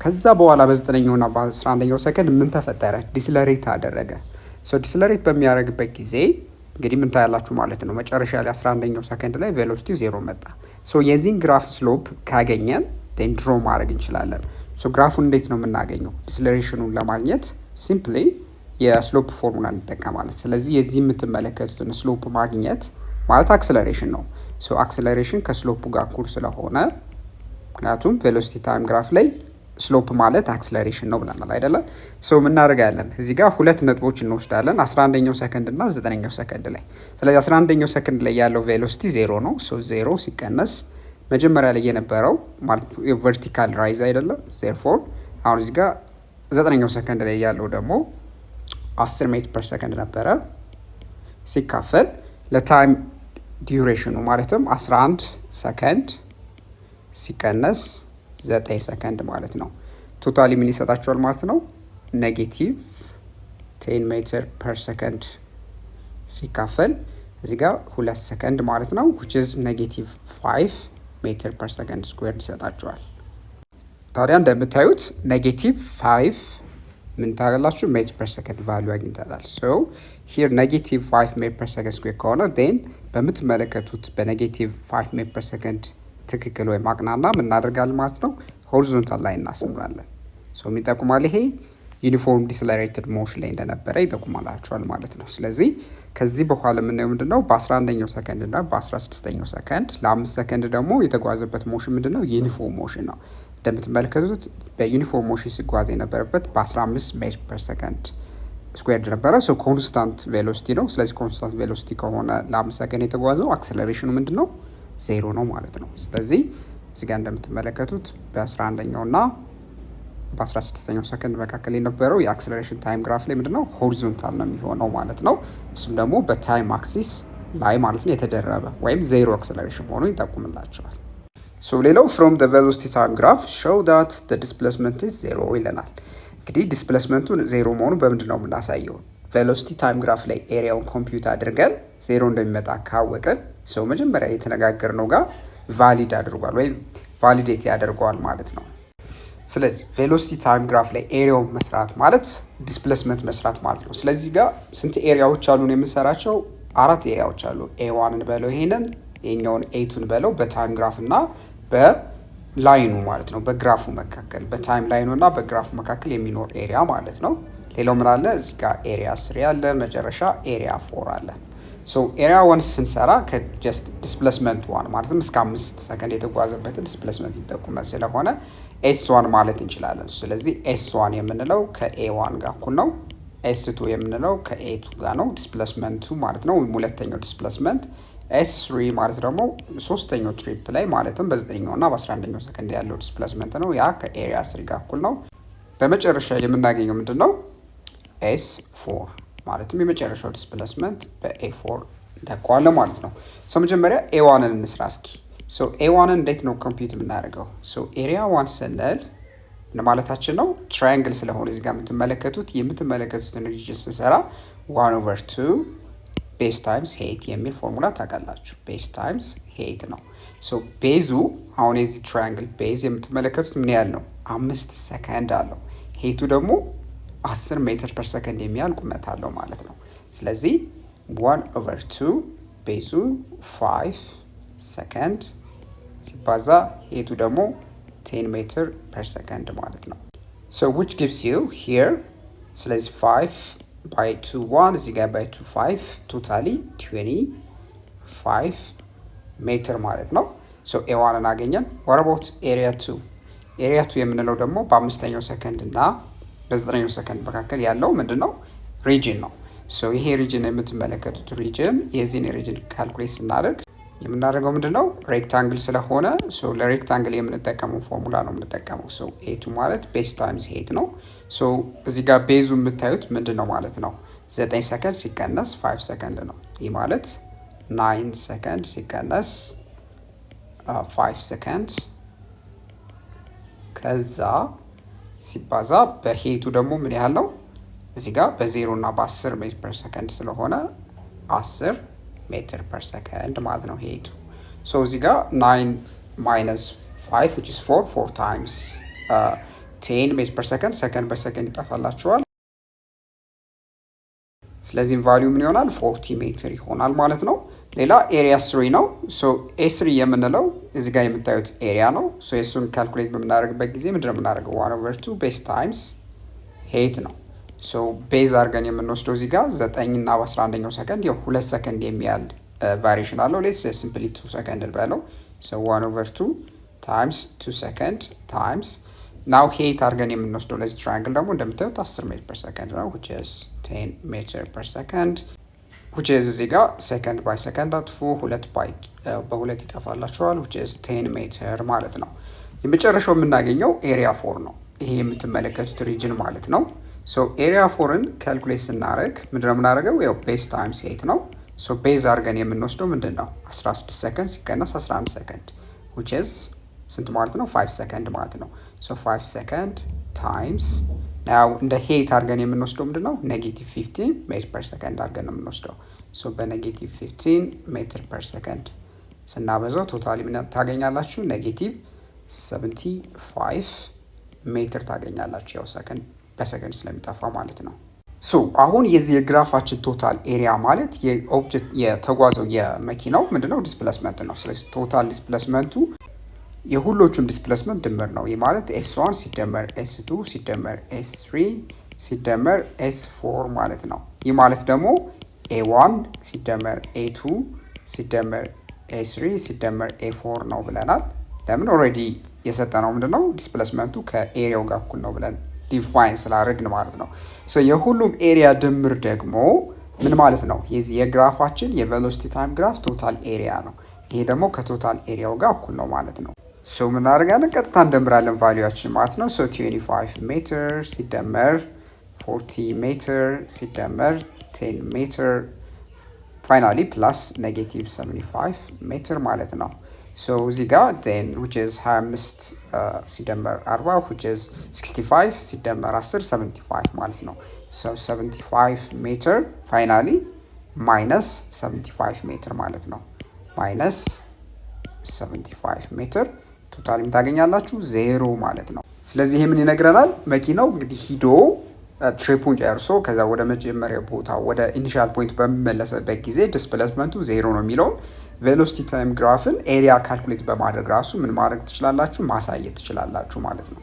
ከዛ በኋላ በ9ኛው እና በ11ኛው ሰከንድ ምን ተፈጠረ? ዲስለሬት አደረገ። ዲስለሬት በሚያደርግበት ጊዜ እንግዲህ ምን ታያላችሁ ማለት ነው። መጨረሻ ላይ 11ኛው ሰከንድ ላይ ቬሎሲቲ ዜሮ መጣ። የዚህን ግራፍ ስሎፕ ካገኘን ድሮ ማድረግ እንችላለን። ግራፉን እንዴት ነው የምናገኘው? ዲስለሬሽኑን ለማግኘት ሲምፕሊ የስሎፕ ፎርሙላ እንጠቀማለን። ስለዚህ የዚህ የምትመለከቱትን ስሎፕ ማግኘት ማለት አክሰለሬሽን ነው። አክሰለሬሽን ከስሎፑ ጋር እኩል ስለሆነ ምክንያቱም ቬሎሲቲ ታይም ግራፍ ላይ ስሎፕ ማለት አክሰለሬሽን ነው ብለናል አይደለ? ምናደርጋለን እዚህ ጋር 2 ነጥቦች እንወስዳለን 11ኛው ሰከንድ እና 9ኛው ሰከንድ ላይ። ስለዚህ 11ኛው ሰከንድ ላይ ያለው ቬሎሲቲ ዜሮ ነው። ዜሮ ሲቀነስ መጀመሪያ ላይ የነበረው ማለት ቨርቲካል ራይዝ አይደለም። ዜርፎር አሁን እዚህ ጋር 9ኛው ሰከንድ ላይ ያለው ደግሞ 10 ሜትር ፐር ሰከንድ ነበረ ሲካፈል ለታይም ዲዩሬሽኑ ማለትም 11 ሰከንድ ሲቀነስ 9 ሰከንድ ማለት ነው። ቶታሊ ምን ይሰጣቸዋል ማለት ነው? ኔጌቲቭ 10 ሜትር ፐር ሰከንድ ሲካፈል እዚህ ጋር 2 ሰከንድ ማለት ነው which is ኔጌቲቭ 5 ሜትር ፐር ሰከንድ ስኩዌርድ ይሰጣቸዋል። ታዲያ እንደምታዩት ኔጌቲቭ 5 ምን ታገላችሁ? ሜትር ፐር ሰከንድ ቫልዩ አግኝተናል። ሶ ሂር ኔጌቲቭ 5 ሜትር ፐር ሰከንድ ስኩዌር ከሆነ ዴን በምትመለከቱት በኔጌቲቭ 5 ሜትር ፐር ሰከንድ ትክክል ወይም አቅናና ምን እናደርጋለን ማለት ነው? ሆሪዞንታል ላይ እናስምራለን። ሶ የሚጠቁማል ይሄ ዩኒፎርም ዲስለሬትድ ሞሽን ላይ እንደነበረ ይጠቁማላችኋል ማለት ነው። ስለዚህ ከዚህ በኋላ የምናየው ምንድነው? በ11ኛው ሰከንድ እና በ16ኛው ሰከንድ ለ5 ሰከንድ ደግሞ የተጓዘበት ሞሽን ምንድነው? ዩኒፎርም ሞሽን ነው። እንደምትመለከቱት በዩኒፎርም ሞሽን ሲጓዝ የነበረበት በ15 ሜትር ፐር ሰከንድ ስኩዌርድ ነበረ። ሶ ኮንስታንት ቬሎሲቲ ነው። ስለዚህ ኮንስታንት ቬሎሲቲ ከሆነ ለ5 ሰከንድ የተጓዘው አክሰለሬሽኑ ምንድነው? ዜሮ ነው ማለት ነው። ስለዚህ እዚህ ጋር እንደምትመለከቱት በ11ኛው እና በ16ኛው ሰከንድ መካከል የነበረው የአክሰለሬሽን ታይም ግራፍ ላይ ምንድነው? ሆሪዞንታል ነው የሚሆነው ማለት ነው። እሱም ደግሞ በታይም አክሲስ ላይ ማለት ነው የተደረበ ወይም ዜሮ አክሰለሬሽን መሆኑን ይጠቁምላቸዋል። ሶ ሌላው ፍሮም ዘ ቬሎሲቲ ታይም ግራፍ ሾው ዳት ዘ ዲስፕሌስመንት ኢዝ ዜሮ ይለናል። እንግዲህ ዲስፕሌስመንቱ ዜሮ መሆኑን በምንድን ነው የምናሳየው? ቬሎሲቲ ታይም ግራፍ ላይ ኤሪያውን ኮምፒውት አድርገን ዜሮ እንደሚመጣ ካወቅን ሰው መጀመሪያ የተነጋገርነው ጋር ቫሊድ አድርጓል ወይም ቫሊዴት ያደርገዋል ማለት ነው። ስለዚህ ቬሎሲቲ ታይም ግራፍ ላይ ኤሪያውን መስራት ማለት ዲስፕሌስመንት መስራት ማለት ነው። ስለዚህ ጋር ስንት ኤሪያዎች አሉን የምንሰራቸው? 4 ኤሪያዎች አሉ። ኤ1ን በለው ይሄንን የኛውን ኤቱን በለው በታይም ግራፍ እና በላይኑ ማለት ነው። በግራፉ መካከል በታይም ላይኑ እና በግራፉ መካከል የሚኖር ኤሪያ ማለት ነው። ሌላው ምን አለ? እዚህ ጋር ኤሪያ 3 አለ፣ መጨረሻ ኤሪያ 4 አለ። ሶ ኤሪያ 1 ስንሰራ ከጀስት ዲስፕሌስመንት 1 ማለትም እስከ 5 ሰከንድ የተጓዘበትን ዲስፕሌስመንት ይጠቁመን ስለሆነ ኤስ1 ማለት እንችላለን። ስለዚህ ኤስ1 የምንለው ከኤ1 ጋር እኩል ነው። ኤስ2 የምንለው ከኤ2 ጋር ነው ዲስፕሌስመንቱ ማለት ነው፣ ወይም ሁለተኛው ዲስፕሌስመንት። ኤስ3 ማለት ደግሞ ሶስተኛው ትሪፕ ላይ ማለትም በ9ኛው እና በ11ኛው ሰከንድ ያለው ዲስፕሌስመንት ነው። ያ ከኤሪያ 3 ጋር እኩል ነው። በመጨረሻ የምናገኘው ምንድነው? ኤስ4 ማለትም የመጨረሻው ዲስፕሌስመንት በኤ4 እንተካዋለን ማለት ነው። ሰው መጀመሪያ ኤ1ን እንስራ እስኪ። ሶ ኤ1ን እንዴት ነው ኮምፒውት የምናደርገው? ሶ ኤሪያ 1 ስንል ምን ማለታችን ነው? ትራያንግል ስለሆነ እዚህ ጋር የምትመለከቱትን ሪጅን ስንሰራ 1/2 ቤዝ ታይምስ ሄይት የሚል ፎርሙላ ታውቃላችሁ። ቤዝ ታይምስ ሄይት ነው። ሶ ቤዙ አሁን የዚህ ትራያንግል ቤዝ የምትመለከቱት ምን ያህል ነው? 5 ሰከንድ አለው። ሄይቱ ደግሞ 10 ሜትር ፐር ሰከንድ የሚያህል ቁመት አለው ማለት ነው። ስለዚህ 1/2 ቤዙ 5 ሰከንድ ሲባዛ ሄቱ ደግሞ 10 ሜትር ፐር ሰከንድ ማለት ነው። so which gives you here ስለዚህ 5 by 2 1 እዚህ ጋር by 2 5 ቶታሊ 25 ሜትር ማለት ነው። so a1 አገኘን። what about area 2? area 2 የምንለው ደግሞ በ5ኛው ሰከንድ እና በ9ኛው ሰከንድ መካከል ያለው ምንድነው? ሪጅን ነው። so ይሄ ሪጅን የምትመለከቱት ሪጅን የዚህን ሪጅን ካልኩሌት ስናደርግ የምናደርገው ምንድነው? ሬክታንግል ስለሆነ ሶ ለሬክታንግል የምንጠቀመው ፎርሙላ ነው የምንጠቀመው። ሶ ኤቱ ማለት ቤዝ ታይምስ ሄይት ነው። ሶ እዚህ ጋር ቤዙ የምታዩት ምንድነው ማለት ነው? 9 ሰከንድ ሲቀነስ 5 ሰከንድ ነው። ይህ ማለት 9 ሰከንድ ሲቀነስ 5 ሰከንድ ከዛ ሲባዛ በሄይቱ ደግሞ ምን ያህል ነው? እዚህ ጋር በ0 እና በ10 ሜትር ፐር ሰከንድ ስለሆነ 10 ሜትር ፐር ሰከንድ ማለት ነው ሄይቱ። ሶ እዚህ ጋር 9 ማይነስ 5 which is 4 times 10 ሜትር ፐር ሰከንድ ሰከንድ በሰከንድ ይጠፋላችኋል። ስለዚህም ቫልዩ ምን ይሆናል? 40 ሜትር ይሆናል ማለት ነው። ሌላ ኤሪያ 3 ነው። ሶ ኤ3 የምንለው እዚህ ጋር የምታዩት ኤሪያ ነው። ሶ እሱን ካልኩሌት በምናደርግበት ጊዜ ምንድነው የምናደርገው? 1/2 ቤዝ ታይምስ ሄይት ነው። ሶ ቤዝ አድርገን የምንወስደው እዚህ ጋር 9 እና በ11ኛው ሰከንድ ያው 2 ሰከንድ የሚያህል ቫሪዬሽን አለው። ሌትስ ሲምፕሊ 2 ሰከንድ እንበለው። ሶ 1/2 ታይምስ 2 ሰከንድ ታይምስ ናው ሄይት አድርገን የምንወስደው ለዚህ ትራያንግል ደግሞ እንደምታዩት 10 ሜትር ፐር ሰከንድ ነው which is 10 ሜትር ፐር ሰከንድ which is እዚህ ጋር ሰከንድ ባይ ሰከንድ አጥፉ በሁለት ይጠፋላችኋል which is 10 ሜትር ማለት ነው። የመጨረሻው የምናገኘው ኤሪያ 4 ነው። ይሄ የምትመለከቱት ሪጅን ማለት ነው። ሶ ኤሪያ 4ን ካልኩሌት ስናደርግ ምንድነው የምናደርገው? ያው ቤዝ ታይምስ ሄይት ነው። ሶ ቤዝ አድርገን የምንወስደው ምንድነው? 16 ሰከንድ ሲቀነስ 11 ሰከንድ which is ስንት ማለት ነው? 5 ሰከንድ ማለት ነው። ሶ 5 ሰከንድ ታይምስ ናው እንደ ሄት አድርገን የምንወስደው ምንድን ነው? ኔጌቲቭ 15 ሜትር ፐር ሰከንድ አድርገን ነው የምንወስደው። ሶ በኔጌቲቭ 15 ሜትር ፐር ሰከንድ ስናበዛው ቶታሊ ምን ታገኛላችሁ? ኔጌቲቭ 75 ሜትር ታገኛላችሁ። ያው ሰከንድ በሰከንድ ስለሚጠፋ ማለት ነው። ሶ አሁን የዚህ የግራፋችን ቶታል ኤሪያ ማለት የኦብጀክት የተጓዘው የመኪናው ምንድነው? ዲስፕሌስመንት ነው። ስለዚህ ቶታል ዲስፕሌስመንቱ የሁሎቹም ዲስፕሌስመንት ድምር ነው። ይህ ማለት ኤስ1 ሲደመር ኤስ2 ሲደመር ኤስ3 ሲደመር ኤስ4 ማለት ነው። ይህ ማለት ደግሞ ኤ1 ሲደመር ኤ2 ሲደመር ኤ3 ሲደመር ኤ4 ነው ብለናል። ለምን? ኦልሬዲ የሰጠነው ምንድነው? ዲስፕሌስመንቱ ከኤሪያው ጋር እኩል ነው ብለን ዲፋይን ስላደረግን ማለት ነው። የሁሉም ኤሪያ ድምር ደግሞ ምን ማለት ነው? የዚህ የግራፋችን የቬሎሲቲ ታይም ግራፍ ቶታል ኤሪያ ነው። ይሄ ደግሞ ከቶታል ኤሪያው ጋር እኩል ነው ማለት ነው። ምን እናደርጋለን? ቀጥታ እንደምራለን ቫሊዩችን ማለት ነው። 25 ሜትር ሲደመር 40 ሜትር ሲደመር 10 ሜትር ፋይናሊ ፕላስ ኔጌቲቭ 75 ሜትር ማለት ነው። እዚህ ጋር ን which is 25 ሲደመር 40 which is 65 ሲደመር 10 75 ማለት ነው። 75 ሜትር ፋይናሊ ማይነስ 75 ሜትር ማለት ነው። ማይነስ 75 ሜትር ቶታሊ ታገኛላችሁ 0 ማለት ነው። ስለዚህ ይሄ ምን ይነግረናል? መኪናው እንግዲህ ሂዶ ትሪፑን ጨርሶ ከዛ ወደ መጀመሪያ ቦታ ወደ ኢኒሻል ፖይንት በሚመለስበት ጊዜ ዲስፕሌስመንቱ 0 ነው የሚለውን ቬሎሲቲ ታይም ግራፍን ኤሪያ ካልኩሌት በማድረግ ራሱ ምን ማድረግ ትችላላችሁ? ማሳየት ትችላላችሁ ማለት ነው።